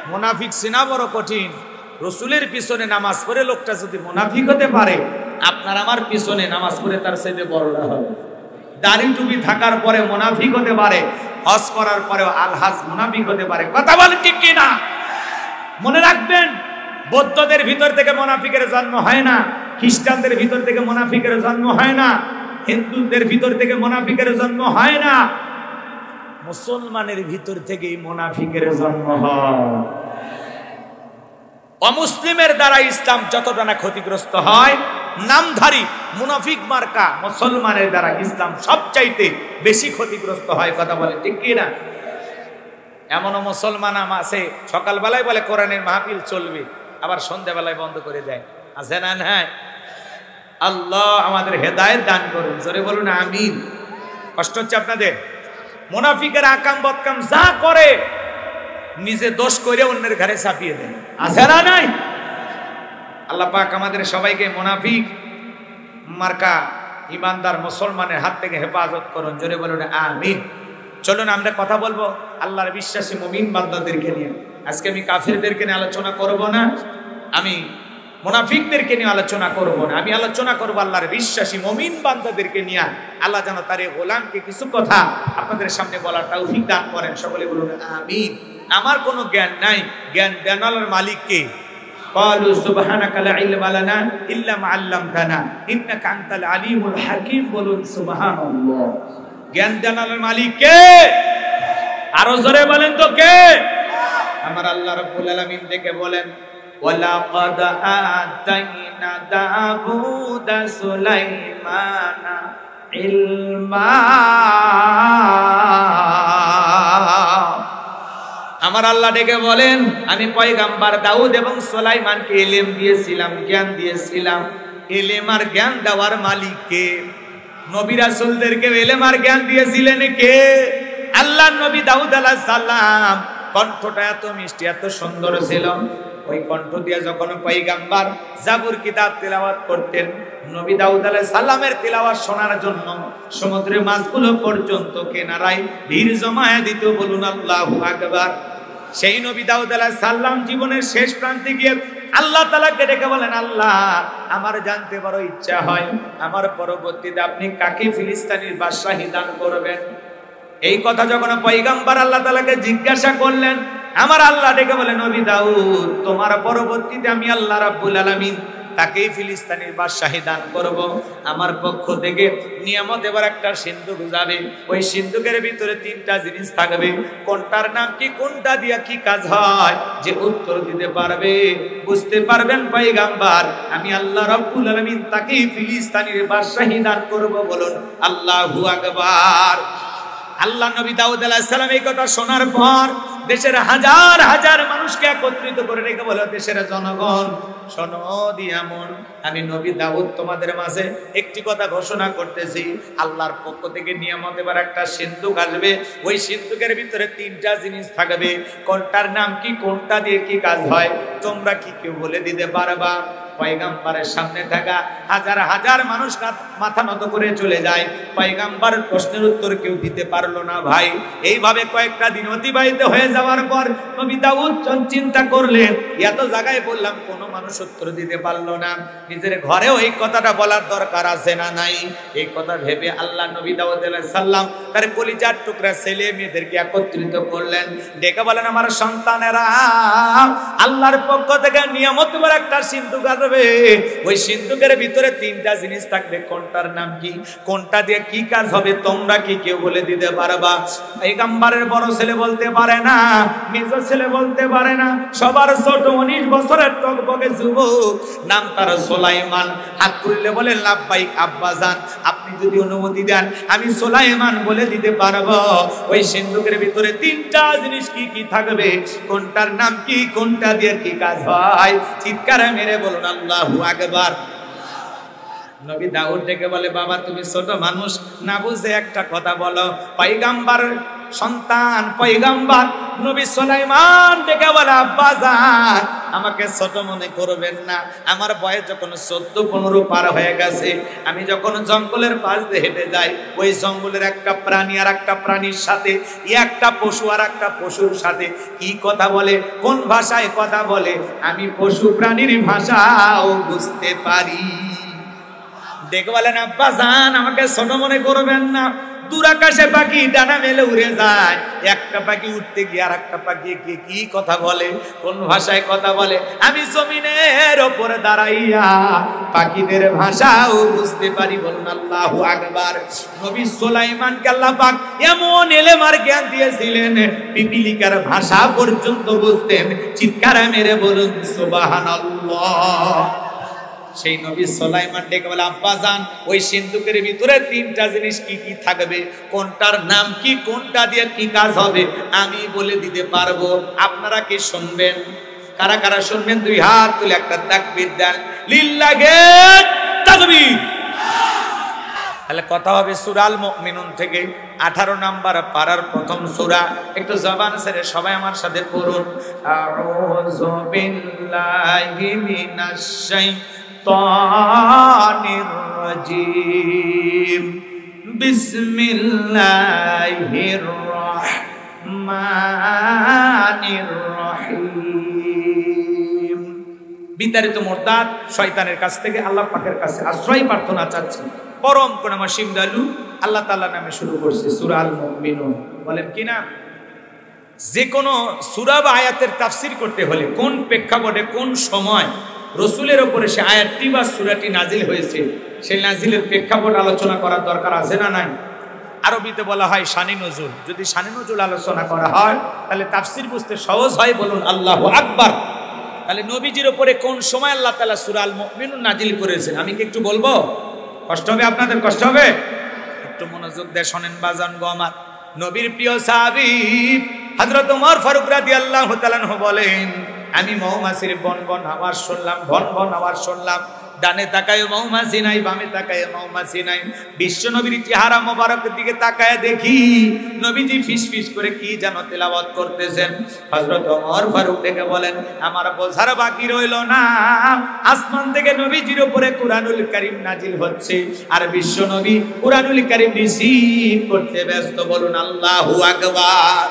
মুনাফিক চেনা বড় কঠিন। রসুলের পিছনে নামাজ পড়ে লোকটা যদি মুনাফিক হতে পারে, আপনার আমার পিছনে নামাজ পড়ে তার চাইতে বড়রা হবে। দাড়ি টুপি থাকার পরে মুনাফিক হতে পারে, হজ করার পরেও আলহাজ মুনাফিক হতে পারে। কথা বলে ঠিক কি না? মনে রাখবেন, বৌদ্ধদের ভিতর থেকে মুনাফিকের জন্ম হয় না, খ্রিস্টানদের ভিতর থেকে মুনাফিকের জন্ম হয় না, হিন্দুদের ভিতর থেকে মুনাফিকের জন্ম হয় না, মুসলমানের ভিতর থেকেই মুনাফিকের জন্ম হয়। অমুসলিমের দ্বারা ইসলাম যতটা না ক্ষতিগ্রস্ত হয়, নামধারী মুনাফিক মার্কা মুসলমানের দ্বারা ইসলাম সবচাইতে বেশি ক্ষতিগ্রস্ত হয়। কথা বলে ঠিক কি না? এমনও মুসলমান আছে সকালবেলায় বলে কোরআনের মাহফিল চলবে, আবার সন্ধ্যাবেলায় বন্ধ করে দেয়। আছে না? নাই? আল্লাহ আমাদের হেদায়েত দান করুন, জোরে বলুন আমিন। কষ্ট হচ্ছে আপনাদের? মুনাফিকের আকাম বদকাম যা করে, নিজে দোষ করে অন্যের ঘরে চাপিয়ে দেয়। আছে না? নাই? আল্লাহ পাক আমাদের সবাইকে মুনাফিক মার্কা ইমানদার মুসলমানের হাত থেকে হেফাজত করুন, জোরে বলুন আমিন। চলুন আমরা কথা বলবো আল্লাহর বিশ্বাসী মুমিন বান্দাদেরকে নিয়ে। আজকে আমি কাফিরদেরকে নিয়ে আলোচনা করব না, আমি মুনাফিকদেরকে নিয়ে আলোচনা করব না, আমি আলোচনা করব আল্লাহর বিশ্বাসী মুমিন বান্দাদেরকে নিয়ে। আল্লাহ যেন তার এই গোলামকে কিছু কথা আপনাদের সামনে বলার তৌফিক দান করেন। সকলে বলুন আমিন। আমার কোনো জ্ঞান নাই, জ্ঞান দেওয়ার মালিক কে? قالوا سبحانك لا علم لنا إلا ما علمتنا إنك أنت العليم الحكيم বলুন সুবহানাল্লাহ। জ্ঞান জানার মালিক কে? আরো জোরে বলেন তো কে? আমার আল্লাহ রাব্বুল আলামিন ডেকে বলেন ওয়ালাকাদ আতাইনা দাউদা সুলাইমানা ইলমা। আমার আল্লাহ ডেকে বলেন আমি পয়গম্বর দাউদ এবং সুলাইমানকে ইলম দিয়েছিলাম, জ্ঞান দিয়েছিলাম। ইলম আর জ্ঞান দেওয়ার মালিক কে? নবী রাসূলদেরকে ইলম আর জ্ঞান দিয়েছিলেন কে? আল্লাহ। নবী দাউদ আলাইহিস সালাম কণ্ঠটা এত মিষ্টি, এত সুন্দর ছিল। ওই কণ্ঠ দিয়ে যখন পয়গম্বর জাবুর কিতাব তেলাওয়াত করতেন, নবী দাউদ আলাইহিস সালামের তেলাওয়াত শোনার জন্য সমুদ্রের মাছগুলো পর্যন্ত কিনারায় ভিড় জমায়ে দিত। বলুন আল্লাহু আকবার। সেই নবী দাউদ আলাইহিস সালাম জীবনের শেষ প্রান্তে গিয়ে আল্লাহ তাআলাকে ডেকে বলেন, আল্লাহ আমার জানতে বড় ইচ্ছা হয় আমার পরবর্তীতে আপনি কাকে ফিলিস্তিনের বাদশাহী দান করবেন। এই কথা যখন পয়গম্বর আল্লাহ তাআলাকে জিজ্ঞাসা করলেন, আমার আল্লাহ ডেকে বলেন, নবী দাউদ তোমার পরবর্তীতে আমি আল্লাহ রাব্বুল আলামিন তাকেই ফিলিস্তিনের বাদশাহী দান করব। আমার পক্ষ থেকে নিয়ামত এবার একটা সিন্ধুক যাবে। ওই সিন্ধুকের ভিতরে তিনটা জিনিস থাকবে। কোনটার নাম কি, কোনটা দিয়া কি কাজ হয়, যে উত্তর দিতে পারবে, বুঝতে পারবেন পয়গম্বর আমি আল্লাহ রাব্বুল আলামিন তাকেই ফিলিস্তিনের বাদশাহী দান করব। বলুন আল্লাহু আকবার। আল্লাহ নবী দাউদ আলাইহিস সালাম এই কথা শোনার পর দেশের হাজার হাজার মানুষকে একত্রিত করে রেখে বলে, দেশের জনগণ শোনো দিয়ামন, আমি নবী দাউদ তোমাদের মাঝে একটি কথা ঘোষণা করতেছি। আল্লাহর পক্ষ থেকে নিয়ামত এবার একটা সিন্ধুক আসবে। ওই সিন্ধুকের ভিতরে তিনটা জিনিস থাকবে। কোনটার নাম কি, কোনটা দিয়ে কি কাজ হয়, তোমরা কি কেউ বলে দিতে পারবা? পয়গম্বরের সামনে থাকা হাজার হাজার মানুষ মাথা নত করে চলে যায়। পয়গম্বরের প্রশ্নের উত্তর কেউ দিতে পারলো না। ভাই এইভাবে কয়েকটা দিন অতিবাহিত হয়ে যাওয়ার পর নবী দাউদ চিন্তা করলেন, এত জায়গায় বললাম কোনো মানুষ উত্তর দিতে পারলো না, নিজের ঘরেও এই কথাটা বলার দরকার আছে না নাই? এই কথা ভেবে আল্লাহ নবী দাউদ আলাইহিস সালাম তার কলিজার টুকরা ছেলে মেয়েদেরকে একত্রিত করলেন। ডেকে বলেন, আমার সন্তানেরা, আল্লাহর পক্ষ থেকে নিয়ামত বলে একটা সিন্ধুক আসবে। ওই সিন্ধুকের ভিতরে তিনটা জিনিস থাকবে। কোনটার নাম কি, কোনটা দিয়ে কি কাজ হবে, তোমরা কি কেউ বলে দিতে পারবা? পয়গম্বরের বড় ছেলে বলতে পারে না, মেজ ছেলে বলতে পারে না, সবার ছোট 19 বছরের টকবকে যুবক, নাম তার সুলাইমান। হাত তুললে বলে লাব্বাইক আব্বাজান, আপনি যদি অনুমতি দেন আমি সুলাইমান বলে দিতে পারবো। ওই সিন্ধুকের ভিতরে তিনটা জিনিস কি কি থাকবে, কোনটার নাম কি, কোনটা দিয়ে কি কাজ হয়, চিৎকার মেরে বলুন আল্লাহু আকবার। নবী দাউদ ডেকে বলে, বাবা তুমি ছোট মানুষ, না বুঝে একটা কথা বলো। পয়গম্বর সন্তান পয়গম্বর নবী সুলাইমান ডেকে বলে, আব্বাজান আমাকে ছোট মনে করবেন না। আমার বয়স যখন 14-15 পার হয়ে গেছে, আমি যখন জঙ্গলের পাশ দিয়ে হেঁটে যাই, ওই জঙ্গলের একটা প্রাণী আর একটা প্রাণীর সাথে, একটা পশু আর একটা পশুর সাথে কি কথা বলে, কোন ভাষায় কথা বলে, আমি পশু প্রাণীর ভাষাও বুঝতে পারি। দেখে বলেন, আব্বাজান আমাকে ছোট মনে করবেন না। দূর আকাশে পাখি ডানা মেলে উড়ে যায়, একটা পাখি উঠতে গিয়ে আর একটা পাখি গিয়ে কি কথা বলে, কোন ভাষায় কথা বলে, আমি জমিনের ওপরে দাঁড়াইয়া পাখিদের ভাষাও বুঝতে পারি। বলুন আল্লাহু আকবার। নবী সুলাইমানকে আল্লাহ পাক এমন ইলম আর জ্ঞান দিয়েছিলেন, পিপিলিকার ভাষা পর্যন্ত বুঝতেন। চিৎকার মেরে বলুন সুবহানাল্লাহ। সেই নবী সুলাইমান ডেকে বলে, আব্বাজান ওই সিন্ধুকের ভিতরে তিনটা জিনিস কি কি থাকবে, কোনটার নাম কি, কোনটা দিয়ে কি কাজ হবে আমি বলে দিতে পারবো। আপনারা কি শুনবেন? কারা কারা শুনবেন? দুই হাত তুলে একটা তাকবীর দেন, লিল্লাহি তাকবীর। তাহলে কথা হবে সূরা আল মুমিনুন থেকে 18 নম্বর পারার প্রথম সূরা। একটু জবান ছেড়ে সবাই আমার সাথে পড়ুন, আউযু বিল্লাহি মিনাশ শাইতানির রাজিম, বিসমিল্লাহির রাহমানির রহিম। বিতাড়িত মুরতাদ শয়তানের কাছ থেকে আল্লাহ পাকের কাছে আশ্রয় প্রার্থনা চাচ্ছি। পরম করুণাময় দয়ালু আল্লাহ তাআলার নামে শুরু করছি সূরা আল মুমিনুন। বলেন কি না? যে কোনো সূরা বা আয়াতের তাফসীর করতে হলে কোন প্রেক্ষাপটে কোন সময় রসুলের ওপরে সে আয়াতটি বা সূরাটি নাজিল হয়েছে সেই নাজিলের প্রেক্ষাপট আলোচনা করার দরকার আছে না নাই? আরবিতে বলা হয় শানি নজুল। যদি শানি নজুল আলোচনা করা হয় তাহলে তাফসীর বুঝতে সহজ হয়। বলুন আল্লাহু আকবার। তাহলে নবীজির ওপরে কোন সময় আল্লাহ তাআলা সূরা আল মুমিনুন নাজিল করেছেন আমি কি একটু বলবো? কষ্ট হবে আপনাদের? কষ্ট হবে? একটু মনোযোগ দিয়ে শোনেন বাজান গো আমার। নবীর প্রিয় সাহাবী হযরত ওমর ফারুক রাদিয়াল্লাহু তাআলা আনহু বলেন, আমি মৌমাছির বনবন আওয়াজ শুনলাম, বনবন আওয়াজ শুনলাম। ডানে তাকায় মৌমাছি নাই, বামে তাকায় মৌমাছি নাই। বিশ্ব নবীর চেহারা মোবারকের দিকে তাকায় দেখি নবীজি ফিসফিস করে কি যেন তেলাওয়াত করতেছেন। হযরত ওমর ফারুক ডেকে বলেন, আমার বোঝার বাকি রইল না, আসমান থেকে নবীজির উপরে কুরআনুল কারীম নাজিল হচ্ছে আর বিশ্ব নবী কুরআনুল কারীম রিসিভ করতে ব্যস্ত। বলুন আল্লাহু আকবার।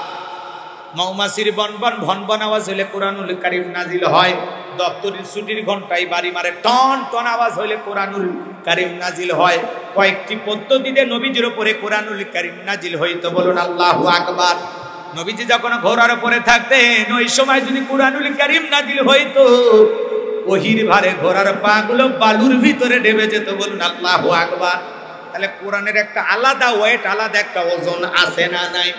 মৌমাছির বনবন ভনবন আওয়াজ হলে কুরআনুল কারীম নাজিল হয়। দপ্তরের ছুটির ঘন্টায় বাড়ি মারে টন টন আওয়াজ হলে কুরআনুল কারীম নাজিল হয়। কয়েকটি পদ্ধতিতে নবীজির উপরে কুরআনুল কারীম নাজিল হইতো। বলুন আল্লাহু আকবার। নবীজি যখন ঘোড়ার উপরে থাকতেন ওই সময় যদি কুরআনুল কারীম নাজিল হইতো ওহির ভারে ঘোড়ার পাগুলো বালুর ভিতরে ডেবে যেত। বলুন আল্লাহু আকবার। তাহলে কোরআনের একটা আলাদা ওয়েট, আলাদা একটা ওজন আছে না নাই?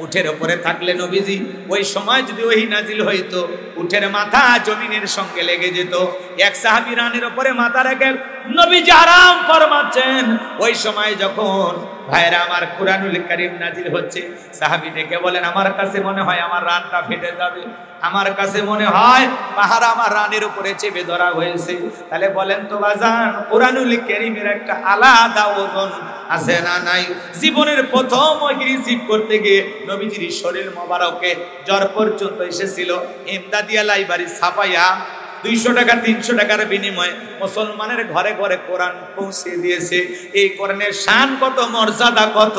উঠের উপরে থাকলে নবীজি ওই সময় যদি ওহী নাজিল হইতো উঠের মাথা জমিনের সঙ্গে লেগে যেত। এক সাহাবী রানের উপরে মাথা রেখে নবীজি আরাম ফরমাচ্ছেন। ওই সময় যখন ভাইরা আমার কুরআনুল কারীম নাজিল হচ্ছে সাহাবী ডেকে বলেন, আমার কাছে মনে হয় আমার রানটা ফেটে যাবে, আমার কাছে মনে হয় পাহাড় আমার রানের উপরে চেপে ধরা হয়েছে। তাহলে বলেন তো বাজান কুরআনুল কারীমের একটা আলাদা ওজন আছে না নাই? জীবনের প্রথম ওহী রিসিভ করতে গিয়ে নবীজির শরীর মোবারকে জ্বর পর্যন্ত এসেছিল। ইমদাদিয়া লাইব্রেরি ছাপাইয়া 200 টাকা 300 টাকার বিনিময়ে মুসলমানের ঘরে ঘরে কোরআন পৌঁছে দিয়েছে। এই কোরআনের শান কত, মর্যাদা কত,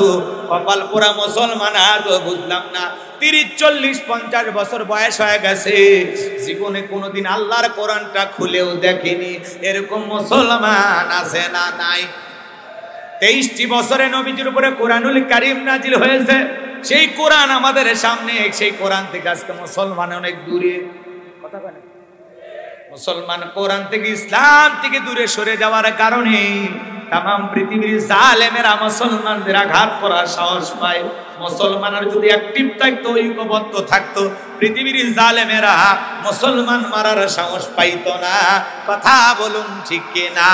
কপাল পোড়া মুসলমান আজও বুঝলাম না। 30 40 50 বছর বয়স হয়ে গেছে, জীবনে কোনোদিন আল্লাহর কোরআনটা খুলেও দেখেনি এরকম মুসলমান আছে না নাই? 23টি বছরে নবীজির উপরে কুরআনুল কারীম নাজিল হয়েছে। সেই কোরআন আমাদের সামনে, সেই কোরআন থেকে আজকে মুসলমান অনেক দূরে। কথা বলে মুসলমান কোরআন থেকে ইসলাম থেকে দূরে সরে যাওয়ার কারণে তাম পৃথিবীর জালেমেরা মুসলমানদের আঘাত করার সাহস পায়। মুসলমানরা যদি অ্যাক্টিভ থাকতো, ঐক্যবদ্ধ থাকতো, পৃথিবীর জালেমেরা মুসলমান মারার সাহস পাইতো না। কথা বলুন ঠিক কিনা?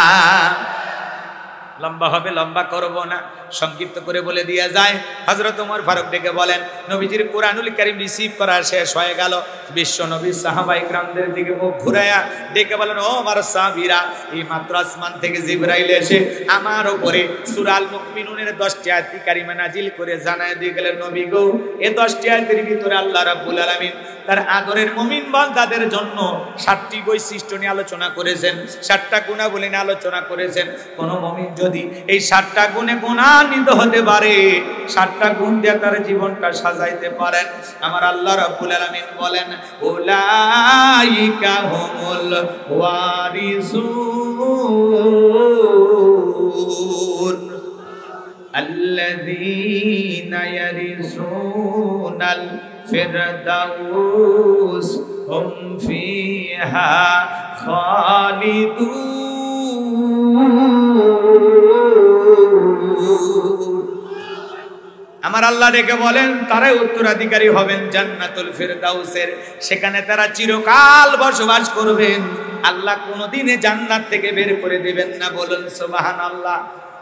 লম্বা হবে, লম্বা করব না, সংক্ষিপ্ত করে বলে দিয়া যায়। হযরত ওমর ফারুক ডেকে বলেন, নবীজির কুরআনুল কারীম রিসিভ করা শেষ হয়ে গেল। বিশ্ব নবী সাহাবায়ে কিরামদের দিকে মুখ ঘুরায়া ডেকে বলেন, ও আমার সাহাবীরা, এই মাত্র আসমান থেকে জিবরাইল এসে আমার উপরে সূরা আল মুমিনুনের 10টি আয়াত কারিমা নাজিল করে জানায় দিয়ে গেলেন, নবী গো, এই 10টি আয়াতের ভিতরে আল্লাহ রাব্বুল আলামিন তার আদরের মুমিন বান্দাদের জন্য 7টি বৈশিষ্ট্য নিয়ে আলোচনা করেছেন, 7টা গুণাবলী নিয়ে আলোচনা করেছেন। কোন মুমিন যদি এই 7টা গুণে গুণান্বিত হতে পারে, 7টা গুণ দিয়ে তার জীবনটা সাজাইতে পারেন, আমার আল্লাহ রাব্বুল আলামিন বলেন, উলাইকা হুমুল ওয়ারিসুন আল্লাযীনা ইয়ারিসুনাল ফিরদাউস হুম ফিহা খালিদুন। আমার আল্লাহ ডেকে বলেন, তারাই উত্তরাধিকারী হবেন জান্নাতুল ফিরদাউসের, সেখানে তারা চিরকাল বসবাস করবেন। আল্লাহ কোনোদিনে জান্নাত থেকে বের করে দিবেন না। বলুন সুবহানাল্লাহ।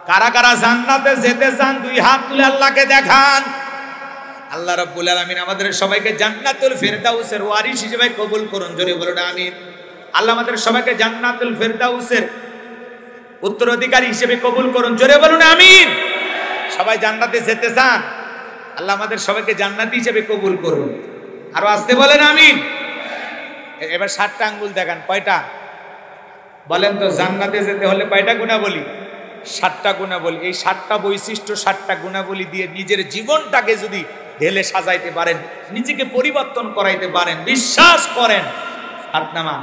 কারা কারা জান্নাতে যেতে চান দুই হাত তুলে আল্লাহকে দেখান। আল্লাহ রাব্বুল আলামিন আমাদের সবাইকে জান্নাতুল ফিরদাউসের ওয়ারিস হিসেবে কবুল করুন। জোরে বলুন আমিন। আল্লাহ আমাদের সবাইকে জান্নাতুল ফিরদাউসের উত্তরাধিকারী হিসেবে কবুল করুন। জোরে বলুন আমিন। সবাই জান্নাতে যেতে চান, আল্লাহ আমাদের সবাইকে জান্নাতি হিসেবে কবুল করুন। আরো আসতে বলেন আমিন। এবার 7টা আঙ্গুল দেখান। কয়টা বলেন তো? জান্নাতে যেতে হলে কয়টা গুণাবলী? 7টা গুণাবলী। এই 7টা বৈশিষ্ট্য, 7টা গুণাবলী দিয়ে নিজের জীবনটাকে যদি ঢেলে সাজাইতে পারেন, নিজেকে পরিবর্তন করাইতে পারেন, বিশ্বাস করেন, হাত নামান,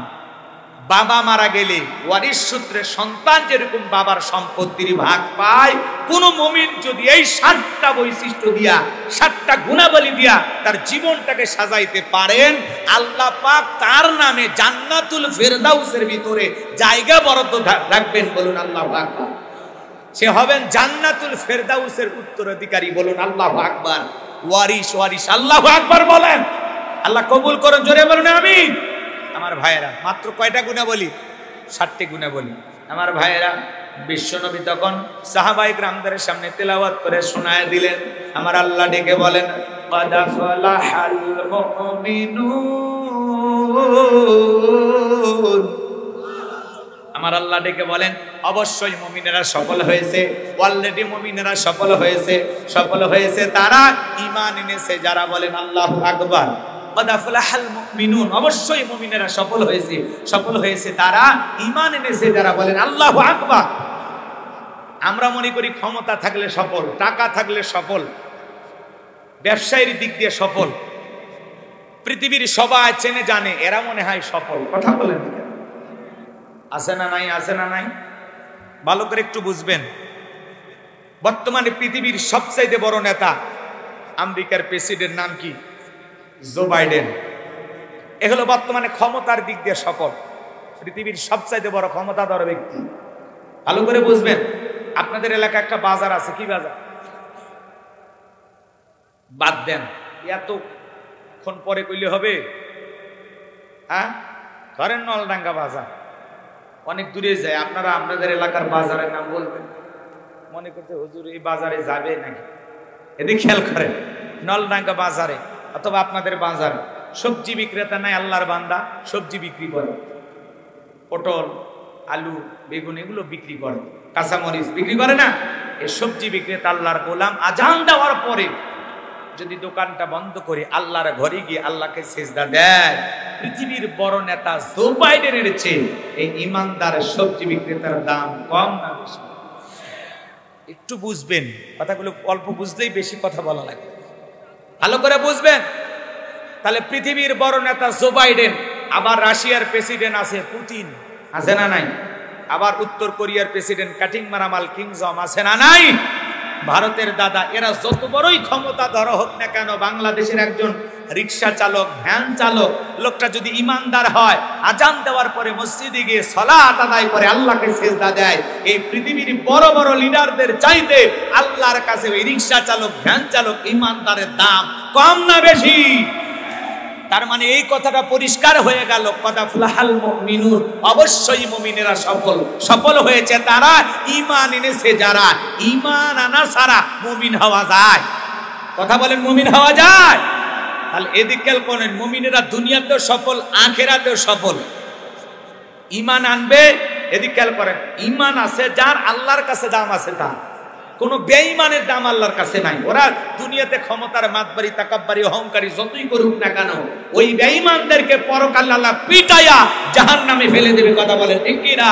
বাবা মারা গেলে ওয়ারিশ সূত্রে সন্তান যেরকম বাবার সম্পত্তির ভাগ পায়, কোন মুমিন যদি এই 7টা বৈশিষ্ট্য দিয়া 7টা গুণাবলী দিয়া তার জীবনটাকে সাজাইতে পারেন, আল্লাহ পাক তার নামে জান্নাতুল ফেরদাউসের ভিতরে জায়গা বরাদ্দ রাখবেন। বলুন আল্লাহু আকবার। সে হবেন জান্নাতুল ফেরদাউসের উত্তরাধিকারী। বলুন আল্লাহু আকবার। ওয়ারিশ ওয়ারিশ আল্লাহু আকবার বলেন। আল্লাহ কবুল করুন, জোরে বলুন আমিন। আমার ভাইয়েরা, মাত্র কয়টা গুণাবলী? 7টি গুণাবলী। আমার ভাইয়েরা, বিশ্বনবী তখন সাহাবায়ে কিরামদের সামনে তেলাওয়াত করে শোনায় দিলেন। আমার আল্লাহ ডেকে বলেন, ক্বাদ আফলাহাল মুমিনুন। আমার আল্লাহ ডেকে বলেন, অবশ্যই মুমিনেরা সফল হয়েছে। অলরেডি মুমিনেরা সফল হয়েছে। সফল হয়েছে তারা ঈমান এনেছে যারা। বলেন আল্লাহু আকবার। ক্বাদ আফলাহাল মুমিনুন, অবশ্যই মুমিনেরা সফল হয়েছে। সফল হয়েছে তারা ঈমান এনেছে যারা। বলেন আল্লাহু আকবার। আমরা মনে করি ক্ষমতা থাকলে সফল, টাকা থাকলে সফল, ব্যবসায়ের দিক দিয়ে সফল, পৃথিবীর সবাই চেনে জানে, এরা মনে হয় সফল। কথা বলেন, আছে না নাই? আছে না নাই? ভালো করে একটু বুঝবেন। বর্তমানে পৃথিবীর সবচাইতে বড় নেতা আমেরিকার প্রেসিডেন্ট নাম কি? Joe Biden. এ হলো বর্তমানে ক্ষমতার দিক দিয়ে সফল, পৃথিবীর সবচাইতে বড় ক্ষমতাধর ব্যক্তি। ভালো করে বুঝবেন। আপনাদের এলাকায় একটা বাজার আছে, কি বাজার? বাদ দেন, এতক্ষণ পরে কইলে হবে? হ্যাঁ, ধরেন নলডাঙ্গা বাজার, অনেক দূরে যায়। আপনারা আপনাদের এলাকার বাজারের নাম বলবেন, মনে করতে হুজুর এই বাজারে যাবে নাকি? এদিকে খেয়াল করেন, নলডাঙ্গা বাজারে অথবা আপনাদের বাজারে সবজি বিক্রেতা নাই, আল্লাহর বান্দা সবজি বিক্রি করে, পটল, আলু, বেগুন এগুলো বিক্রি করে, কাঁচামরিচ বিক্রি করে না? এই সবজি বিক্রেতা আল্লাহর গোলাম আজান দেওয়ার পরে যদি দোকানটা বন্ধ করে আল্লাহর ঘরে গিয়ে আল্লাহকে সিজদা দেয়, পৃথিবীর বড় নেতা জো বাইডেনের চেয়ে এই ইমানদার সবজি বিক্রেতার দাম কম না বেশি? একটু বুঝবেন কথাগুলো, অল্প বুঝলেই বেশি কথা বলা লাগে। ভালো করে বুঝবেন। তাহলে পৃথিবীর বড় নেতা জো বাইডেন, আবার রাশিয়ার প্রেসিডেন্ট আছে পুতিন, আছে না নাই? আবার উত্তর কোরিয়ার প্রেসিডেন্ট কাটিং মারামাল কিং জং, আছে না নাই? ভারতের দাদা, এরা যত বড়ই ক্ষমতাধর হোক না কেন, বাংলাদেশের একজন রিক্সা চালক, ভ্যান চালক, লোকটা যদি ইমানদার হয়, আজান দেওয়ার পরে মসজিদে গিয়ে সালাত আদায় করে আল্লাহকে সিজদা দেয়, এই পৃথিবীর বড় বড় লিডারদের চাইতে আল্লাহর কাছে ওই রিক্সা চালক, ভ্যান চালক, ইমানদারের দাম কম না বেশি? তার মানে এই কথাটা পরিষ্কার হয়ে গেল, ক্বাদ আফলাহাল মুমিনুন, অবশ্যই মুমিনেরা সফল। সফল হয়েছে তারা ঈমান এনেছে যারা। ঈমান আনা ছাড়া মুমিন হওয়া যায়? কথা বলেন, মুমিন হওয়া যায়? তাহলে এদিক খেয়াল করেন, মুমিনেরা দুনিয়াতেও সফল, আখিরাতেও সফল। ঈমান আনবে, এদিক খেয়াল করেন, ঈমান আছে যার, আল্লাহর কাছে দাম আছে তার। কোনো বেঈমানের দাম আল্লাহর কাছে নাই। ওরা দুনিয়াতে ক্ষমতার মাতবারি, তাকাব্বারি, অহংকারী যতই করুক না কেন, ওই বেঈমানদেরকে পরকালে আল্লাহ পিটাইয়া জাহান্নামে ফেলে দেবে। কথা বলেন ঠিক কি না?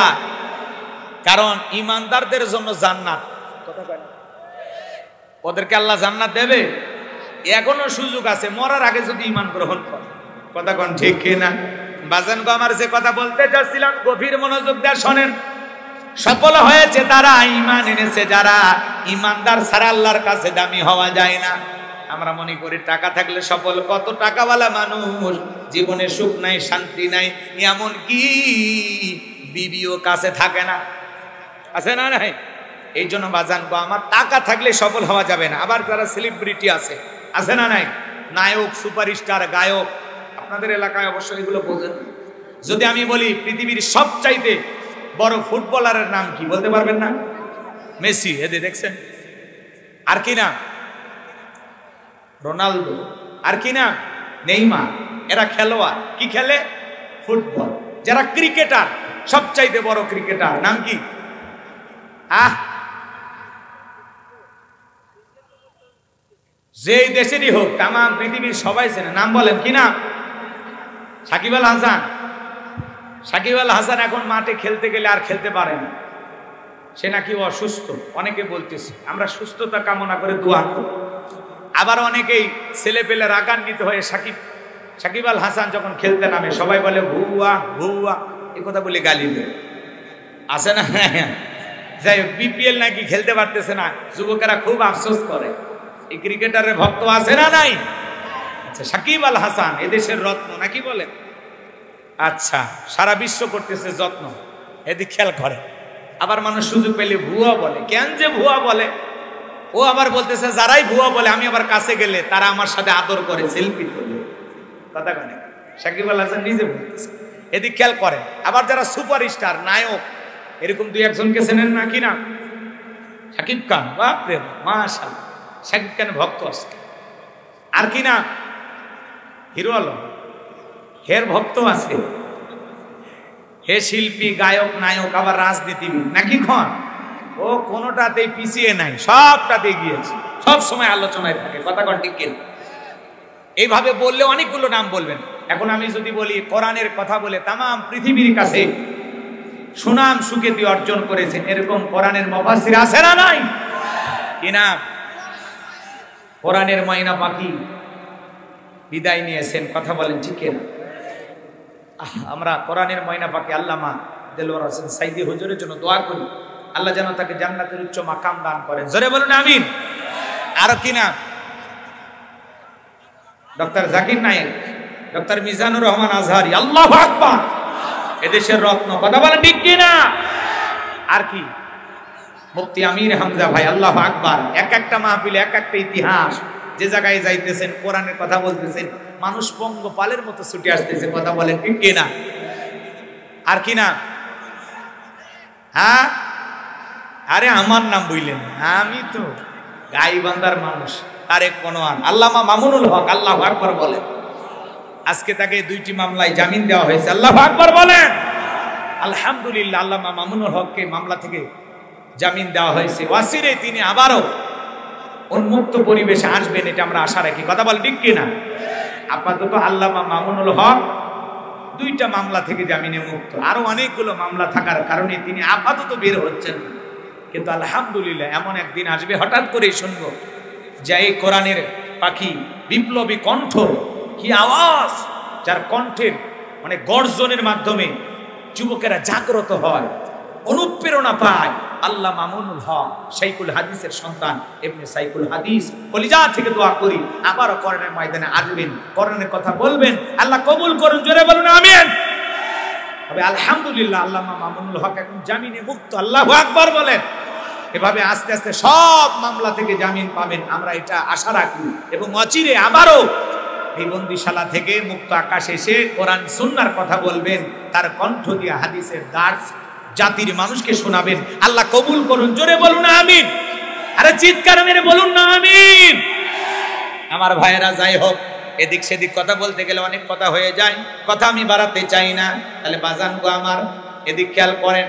কারণ ঈমানদারদের জন্য জান্নাত, কথা বলেন, ওদেরকে আল্লাহ জান্নাত দেবে। এখনো সুযোগ আছে, মরার আগে যদি ঈমান গ্রহণ করে। কথা কোন ঠিক কি না? বাজান গো, আমার যে কথা বলতে চাচ্ছিলাম গভীর মনোযোগ দিয়ে শোনেন। সফল হয়েছে তারা, ঈমান এনেছে যারা। ঈমানদার ছাড়া আল্লাহর কাছে দামি হওয়া যায় না। আমরা মনে করি টাকা থাকলে সফল। কত টাকাওয়ালা মানুষ জীবনে সুখ নাই, শান্তি নাই, এমন কি বিবিও কাছে থাকে না, আছে না নাই? এই জন্য বাজান গো, আমার টাকা থাকলে সফল হওয়া যাবে না। আবার যারা সেলিব্রিটি আছে না নাই? নায়ক, সুপারস্টার, গায়ক, আপনাদের এলাকায় অবশ্যই এগুলো বোঝেন। যদি আমি বলি পৃথিবীর সবচাইতে বড় ফুটবলারের নাম কি, বলতে পারবেন না? মেসি, এদের দেখছেন? আর কি না? রোনালদো। আর কি না? নেইমার। এরা খেলোয়াড়, কি খেলে? ফুটবল। যারা ক্রিকেটার, সবচাইতে বড় ক্রিকেটার নাম কি? যেই দেশেরই হোক, তাম পৃথিবীর সবাই চেনে, নাম বলেন কি না? সাকিব আল হাসান। সাকিব আল হাসান এখন মাঠে খেলতে গেলে আর খেলতে পারে না, সে নাকি অসুস্থ। অনেকে বলতেছে, আমরা সুস্থতা কামনা করে দোয়া করি। আবার অনেকেই ছেলে পেলে রাগান্বিত হয়ে সাকিব আল হাসান যখন খেলতে নামে সবাই বলে ভুয়া ভুয়া। এ কথা বলে গালি দেয়, আছে না? যাই হোক, বিপিএল নাকি খেলতে পারতেছে না, যুবকেরা খুব আফসোস করে। এই ক্রিকেটারের ভক্ত আছে না নাই? আচ্ছা, সাকিব আল হাসান এদেশের রত্ন নাকি বলেন? আচ্ছা, সারা বিশ্ব করতেছে যত্ন, এদিক খেয়াল করে। আবার মানুষ সুযোগ পেলে ভুয়া বলে। কেন যে ভুয়া বলে? ও আবার বলতেছে যারাই ভুয়া বলে আমি আবার কাছে গেলে তারা আমার সাথে আদর করে, সেলফি তোলে। কথা কানে সাকিব আল হাসান নিজে বলতেছে, এদিক খেয়াল করে। আবার যারা সুপারস্টার নায়ক, এরকম দুই একজনকে চেনেন নাকি না? শাকিব খান, বাপরে মাশাআল্লাহ, শাকিব খান ভক্ত আছে। আর কি না? হিরো আলম, হের ভক্ত আছে। হে শিল্পী, গায়ক, নায়ক, আবার রাজনীতিবিদ নাকি খন? ও কোনোটাতেই পিছিয়ে নাই, সবটাতে গিয়েছে, সব সময় আলোচনায় থাকে। কথা কন ঠিক কিনা? এইভাবে বললে অনেকগুলো নাম বলবেন। এখন আমি যদি বলি কোরআনের কথা বলে তামাম পৃথিবীর কাছে সুনাম সুখ্যাতি অর্জন করেছেন, এরকম কোরআনের মুফাসসির আছে না নাই? কিনা? কোরআনের ময়না পাখি বিদায় নিয়েছেন। কথা বলেন ঠিক কিনা? আমরা কোরআনের ময়না পাখি আল্লামা দেলোয়ার হোসেন সাইদি হুজুরের জন্য দোয়া করি, আল্লাহ যেন তাকে জান্নাতের উচ্চ মাকাম দান করেন। জোরে বলুন আমিন। আর কিনা? ডক্টর জাকির নায়েক, ডক্টর মিজানুর রহমান আজহারি, আল্লাহু আকবার, এদেশের রত্ন। কথা বলেন ঠিক কিনা? আর কি? মুফতি আমির হামজা ভাই, আল্লাহু আকবার। এক একটা মাহফিলে এক একটা ইতিহাস। যে জায়গায় যাইতেছেন কোরআনের কথা বলতেছেন, মানুষ পঙ্গপালের মতো ছুটে আসতেছে। কথা বলেন ঠিক কিনা? আর কি না? হ্যাঁ, আরে আমার নাম বললেন, আমি তো গাইবান্ধার মানুষ, তারেক মনোয়ার, আল্লামা মামুনুল হক, আল্লাহু আকবার বলেন। আজকে তাকে 2টি মামলায় জামিন দেওয়া হয়েছে। আল্লাহু আকবার বলেন। আলহামদুলিল্লাহ, আল্লামা মামুনুল হককে মামলা থেকে জামিন দেওয়া হয়েছে। ওয়াসিরে তিনি আবারও উন্মুক্ত পরিবেশে আসবেন, এটা আমরা আশা রাখি। কথা বল ঠিক কিনা? আপাতত আল্লামা মামুনুল হক 2টা মামলা থেকে জামিনে মুক্ত। আরো অনেকগুলো মামলা থাকার কারণে তিনি আপাতত বের হচ্ছেন না। কিন্তু আলহামদুলিল্লাহ, এমন একদিন আসবে, হঠাৎ করেই শুনবো যে এই কোরআনের পাখি, বিপ্লবী কণ্ঠ, কি আওয়াজ, যার কণ্ঠের মানে গর্জনের মাধ্যমে যুবকেরা জাগ্রত হয়, অনুপ্রেরণা পায়। আল্লাহ মামুনুল হক, শাইখুল হাদিসের সন্তান, ইবনে সাইখুল হাদিস, কলিজা থেকে দোয়া করি আবারও কোরআনের ময়দানে আসবেন, কোরআনের কথা বলবেন। আল্লাহ কবুল করুন, জোরে বলুন আমিন। তবে আলহামদুলিল্লাহ, আল্লামা মামুনুল হক এখন জামিনে মুক্ত। আল্লাহু আকবার বলেন। এভাবে আস্তে আস্তে সব মামলা থেকে জামিন পাবেন, আমরা এটা আশা রাখি। এবং অচিরে আবারও এই বন্দিশালা থেকে মুক্ত আকাশে এসে কোরআন সুন্নাহর কথা বলবেন, তার কণ্ঠ দিয়ে হাদিসের দার্স জাতির মানুষকে শোনাবেন। আল্লাহ কবুল করুন, জোরে বলুন আমিন। আরে চিৎকার মেরে বলুন না আমিন। আমার ভাইয়েরা, যাই হোক, এদিক সেদিক কথা বলতে গেলে অনেক কথা হয়ে যায়, কথা আমি বাড়াতে চাই না। তাহলে বাজান গো আমার, এদিক খেয়াল করেন।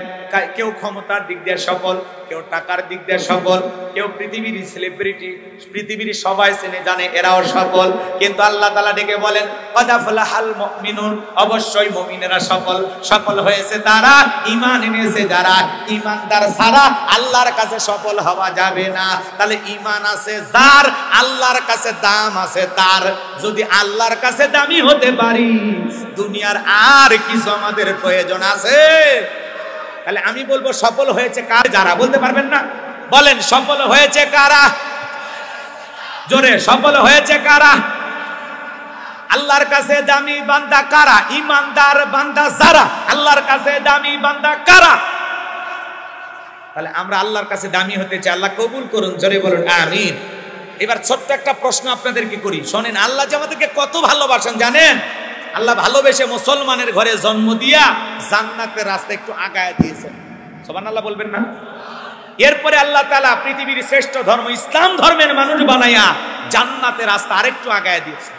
কেউ ক্ষমতার দিক দিয়ে সফল, কেউ টাকার দিক দিয়ে সফল, কেউ পৃথিবীর সেলিব্রিটি, পৃথিবীর সবাই চেনে জানে এরাও সফল। কিন্তু আল্লাহ তাআলা ডেকে বলেন কদ আফলাহাল মুমিনুন, অবশ্যই মুমিনেরা সফল। সফল হয়েছে তারা ঈমান এনেছে যারা। ঈমানদার ছাড়া আল্লাহর কাছে সফল হওয়া যাবে না। তাহলে ঈমান আছে যার, আল্লাহর কাছে দাম আছে তার। যদি আল্লাহর কাছে দামি হতে পারি, দুনিয়ার আর কিছু আমাদের প্রয়োজন আছে? তাহলে আমি বলবো সফল হয়েছে কার? যারা। বলতে পারবেন না? বলেন সফল হয়েছে কারা? জোরে, সফল হয়েছে কারা? আল্লাহর কাছে দামি বান্দা কারা? ঈমানদার বান্দা যারা। আল্লাহর কাছে দামি বান্দা কারা? তাহলে আমরা আল্লাহর কাছে দামি হতে চাই। আল্লাহ কবুল করুন, জোরে বলুন আমিন। এবার ছোট্ট একটা প্রশ্ন আপনাদেরকে করি, শোনেন। আল্লাহ যে আমাদেরকে কত ভালোবাসেন জানেন? আল্লাহ ভালোবেসে মুসলমানের ঘরে জন্ম দিয়া জান্নাতের রাস্তা একটু আগায় দিয়েছেন। সুবহানাল্লাহ বলবেন না? এরপরে আল্লাহ তাআলা পৃথিবীর শ্রেষ্ঠ ধর্ম ইসলাম ধর্মের মানুষ বানাইয়া জান্নাতের রাস্তা আরেকটু আগায় দিয়েছেন।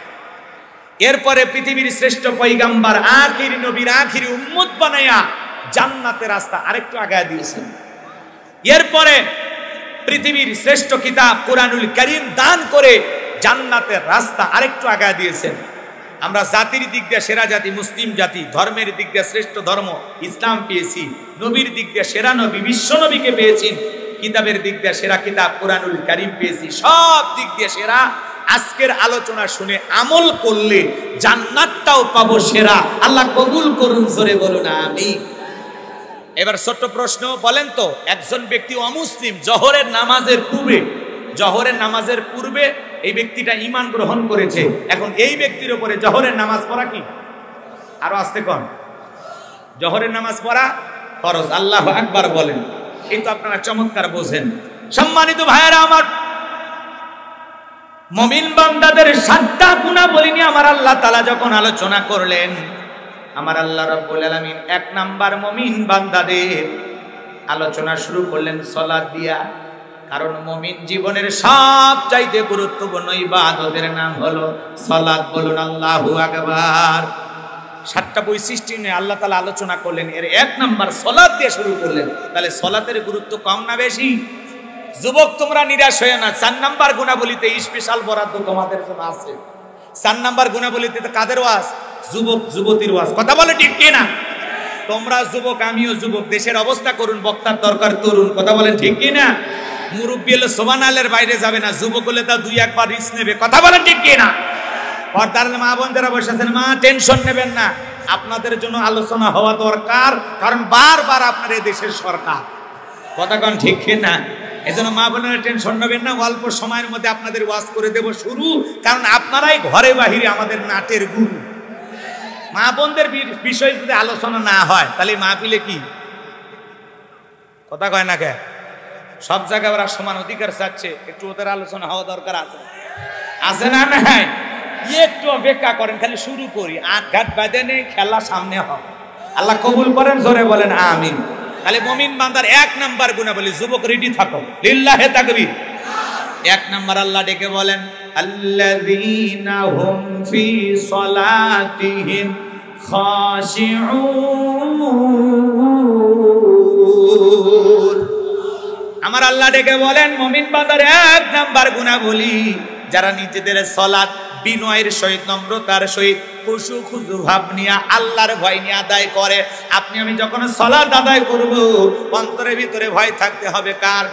এরপরে পৃথিবীর শ্রেষ্ঠ পয়গম্বর, আখিরি নবীর আখিরি উম্মত বানাইয়া জান্নাতের রাস্তা আরেকটু আগায় দিয়েছেন। এরপরে পৃথিবীর শ্রেষ্ঠ কিতাব কুরআনুল কারীম দান করে জান্নাতের রাস্তা আরেকটু আগায় দিয়েছেন। আমরা জাতির দিক দিয়ে সেরা জাতি মুসলিম জাতি, ধর্মের দিক দিয়ে শ্রেষ্ঠ ধর্ম ইসলাম পেয়েছি, নবীর দিক দিয়ে সেরা নবী বিশ্ব নবীকে পেয়েছি, কিতাবের দিক দিয়ে সেরা কিতাব কুরআনুল কারীম পেয়েছি। সব দিক দিয়ে সেরা আজকের আলোচনা শুনে আমল করলে জান্নাতটাও পাবো সেরা। আল্লাহ কবুল করুন, জোরে বলুন আমিন। এবার ছোট্ট প্রশ্ন, বলেন তো একজন ব্যক্তি অমুসলিম জোহরের নামাজের পূর্বে এই ব্যক্তিটা ঈমান গ্রহণ করেছে, এখন এই ব্যক্তির উপরে জোহরের নামাজ পড়া কি? আরো আস্তে কোন, জোহরের নামাজ পড়া ফরজ। আল্লাহু আকবার বলেন। এই তো আপনারা চমৎকার বোঝেন। সম্মানিত ভাইয়েরা আমার, মুমিন বান্দাদের 7টা গুণাবলী নিয়ে আমার আল্লাহ তাআলা যখন আলোচনা করলেন, আমার আল্লাহ রাব্বুল আলামিন 1 নাম্বার মুমিন বান্দাদের আলোচনা শুরু করলেন সালাত দিয়া। কারণ মুমিন জীবনের সবচাইতে গুরুত্বপূর্ণ ইবাদতের নাম হলো সালাত। বলুন আল্লাহু আকবার। 7টা বৈশিষ্ট্য নিয়ে আল্লাহ তাআলা আলোচনা করলেন, এর 1 নাম্বার সালাত দিয়ে শুরু করলেন। তাহলে সালাতের গুরুত্ব কম না বেশি? যুবক তোমরা নিরাশ হয়ে না, 4 নাম্বার গুণাবলীতে স্পেশাল বরাদ্দ তোমাদের জন্য আছে। 4 নাম্বার গুণাবলীতে কাদের ওয়াজ? যুবক যুবতীর ওয়াজ। কথা বলে ঠিক কি না? তোমরা যুবক, আমিও যুবক, দেশের অবস্থা করুন, বক্তার দরকার তরুণ। কথা বলেন ঠিক কি না? মুরব্বী হলে সুবহানাল্লাহর বাইরে যাবে না, যুবক হলে তা 2-1 রিস্ক নেবে। কথা বলেন ঠিক কি না? পর্দার মা বোনরা বসেছেন, মা টেনশন নেবেন না, আপনাদের জন্য আলোচনা হওয়া দরকার, কারণ বারবার আপনার এই দেশের সরকার। কথা কোন ঠিক কি না? এজন্য মা বোনেরা টেনশন নেবেন না, অল্প সময়ের মধ্যে আপনাদের ওয়াজ করে দেব শুরু, কারণ আপনারাই ঘরে বাহিরে আমাদের নাটের গুরু। মা বোনদের বিষয়ে যদি আলোচনা না হয় তাহলে মাহফিলে কি? কথা কয় না কে? সব জায়গায় ওরা সমান অধিকার চাচ্ছে, একটু ওদের আলোচনা হওয়া দরকার আছে, আছে না? নাই, একটু অপেক্ষা করেন, খালি শুরু করি, আটঘাট বাঁধে নেই, খেলা সামনে হবে। আল্লাহ কবুল করেন, জোরে বলেন আমিন। তাহলে মুমিন বান্দার 1 নাম্বার গুণাবলী, যুবক রেডি থাকো, লিল্লাহে তাকবীর। 1 নাম্বার আল্লাহ ডেকে বলেন, আল্লাযীনা হুম ফি সলাতিহিম খাশিউন। আমার আল্লাহ ডেকে বলেন মুমিন বান্দার 1 নাম্বার গুণাবলী, যারা নিজেদের সালাত বিনয়ের সহিত, নম্রতার সহিত, খুশু খুজু ভাব নিয়ে, আল্লাহর ভয় নিয়ে আদায় করে। আপনি আমি যখন সালাত আদায় করব, অন্তরের ভিতরে ভয় থাকতে হবে কার?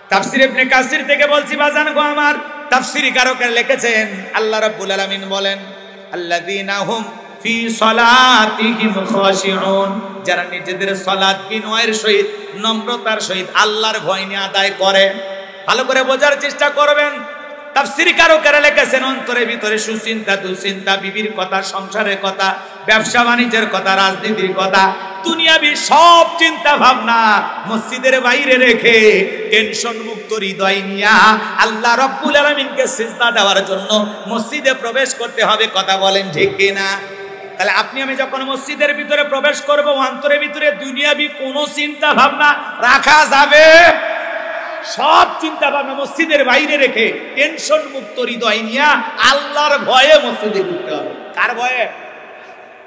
তাফসীর ইবনে কাসির থেকে বলছি বাজান গো আমার, তাফসীরি কারকেরা লিখেছেন, আল্লাহ রাব্বুল আলামিন বলেন, আল্লাযীনা হুম ফি সলাতিহিম খাশিউন, যারা নিজেদের সালাত বিনয়ের সহিত, নম্রতার সহিত, আল্লাহর ভয় নিয়ে আদায় করে। ভালো করে বোঝার চেষ্টা করবেন। তাফসীর কারকেরা লিখেছেন, অন্তরের ভিতরে সুচিন্তা, দুশ্চিন্তা, বিবির কথা, সংসারের কথা, ব্যবসা বাণিজ্যের কথা, রাজনীতির কথা, দুনিয়াবি সব চিন্তা ভাবনা মসজিদের বাইরে রেখে টেনশন মুক্ত হৃদয় নিয়া আল্লাহ রাব্বুল আলামিনকে সিজদা দেওয়ার জন্য মসজিদে প্রবেশ করতে হবে। কথা বলেন ঠিক কি না? তাহলে আপনি আমি যখন মসজিদের ভিতরে প্রবেশ করব, অন্তরের ভিতরে দুনিয়াবি কোনো চিন্তা ভাবনা রাখা যাবে? সব চিন্তা ভাবনা মসজিদের বাইরে রেখে টেনশন মুক্ত হৃদয় নিয়া আল্লাহর ভয়ে মসজিদে ঢুকতে হবে। কার ভয়ে?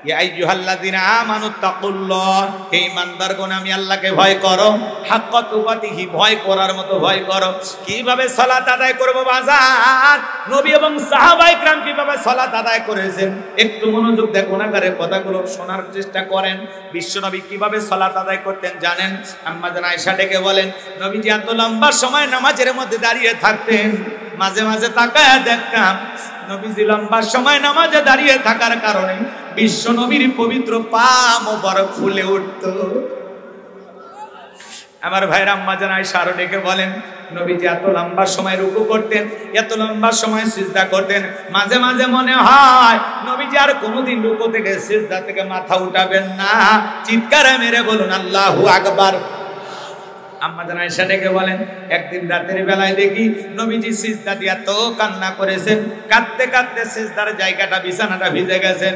ইয়া আইয়ুহাল্লাযীনা আমানুত্তাকুল্লাহ, হে ঈমানদারগণ আমি আল্লাহকে ভয় করো, হাক্কা তুকাতিহি, ভয় করার মতো ভয় করো। কিভাবে সালাত আদায় করব বাজার? নবী এবং সাহাবায়ে کرام কিভাবে সালাত আদায় করেছেন একটু মনোযোগ দিয়ে গুনাহগারে কথাগুলো শোনার চেষ্টা করেন। বিশ্বনবী কিভাবে সালাত আদায় করতেন জানেন? আম্মা জান আয়েশা ডেকে বলেন, নবীজি এত লম্বা সময় নামাজের মধ্যে দাঁড়িয়ে থাকতেন, মাঝে মাঝে তাকায়া দেখতাম নবীজি লম্বা সময় নামাজে দাঁড়িয়ে থাকার কারণে বিশ্ব নবীর পবিত্র পা মোবারক ফুলে উঠত। আমার ভাইরা আম্মা জান আয়েশা আরো ডেকে বলেন, নবীজি এত লম্বা সময় রুকু করতেন, এত লম্বা সময় সিজদা করতেন, মাঝে মাঝে মনে হয় নবীজি আর কোনোদিন রুকু থেকে সিজদা থেকে মাথা উঠাবেন না। চিৎকারে মেরে বলুন আল্লাহু আকবার। আম্মা জান আয়েশা ডেকে বলেন, একদিন রাতের বেলায় দেখি নবীজি সিজদা দিয়ে এত কান্না করেছেন, কাঁদতে কাঁদতে সিজদার জায়গাটা, বিছানাটা ভিজে গেছেন।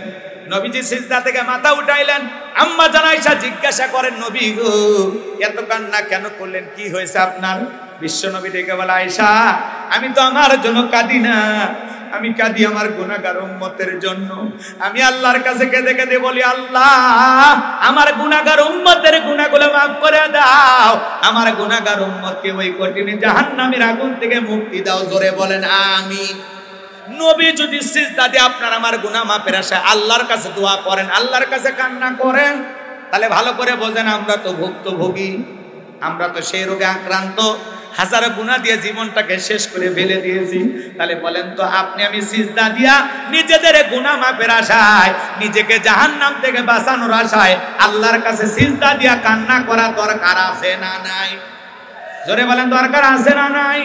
নবীজি সিজদা থেকে মাথা উঠাইলেন। আম্মা জান আয়েশা জিজ্ঞাসা করেন, নবী গো এত কান্না কেন করলেন, কি হয়েছে আপনার? বিশ্ব নবী ডেকে বলে, আয়েশা আমি তো আমার জন্য কাঁদি না, আমি কাঁদি আমার গুনাহগার উম্মতের জন্য। আমি আল্লাহর কাছে কেঁদে কেঁদে বলি, আল্লাহ আমার গুনাহগার উম্মতের গুনাহগুলো মাফ করে দাও, আমার গুনাহগার উম্মতকে ওই কঠিন জাহান্নামের আগুন থেকে মুক্তি দাও। জোরে বলেন আমিন। নবী যদি সিজদা দিয়ে আপনার আমার গুনাহ মাফের আশায় আল্লাহর কাছে দোয়া করেন, আল্লাহর কাছে কান্না করেন, তাহলে ভালো করে বোঝেন আমরা তো ভুক্তভোগী, আমরা তো সেই রোগে আক্রান্ত। হাজারো গুনাহ দিয়ে জীবনটাকে শেষ করে ফেলে দিয়েছি। তাহলে বলেন তো আপনি আমি সিজদা দিয়া নিজেদের গুনাহ মাফের আশায়, নিজেকে জাহান্নাম থেকে বাঁচানোর আশায় আল্লাহর কাছে সিজদা দিয়া কান্না করা দরকার আছে না নাই? জোরে বলেন দরকার আছে না নাই?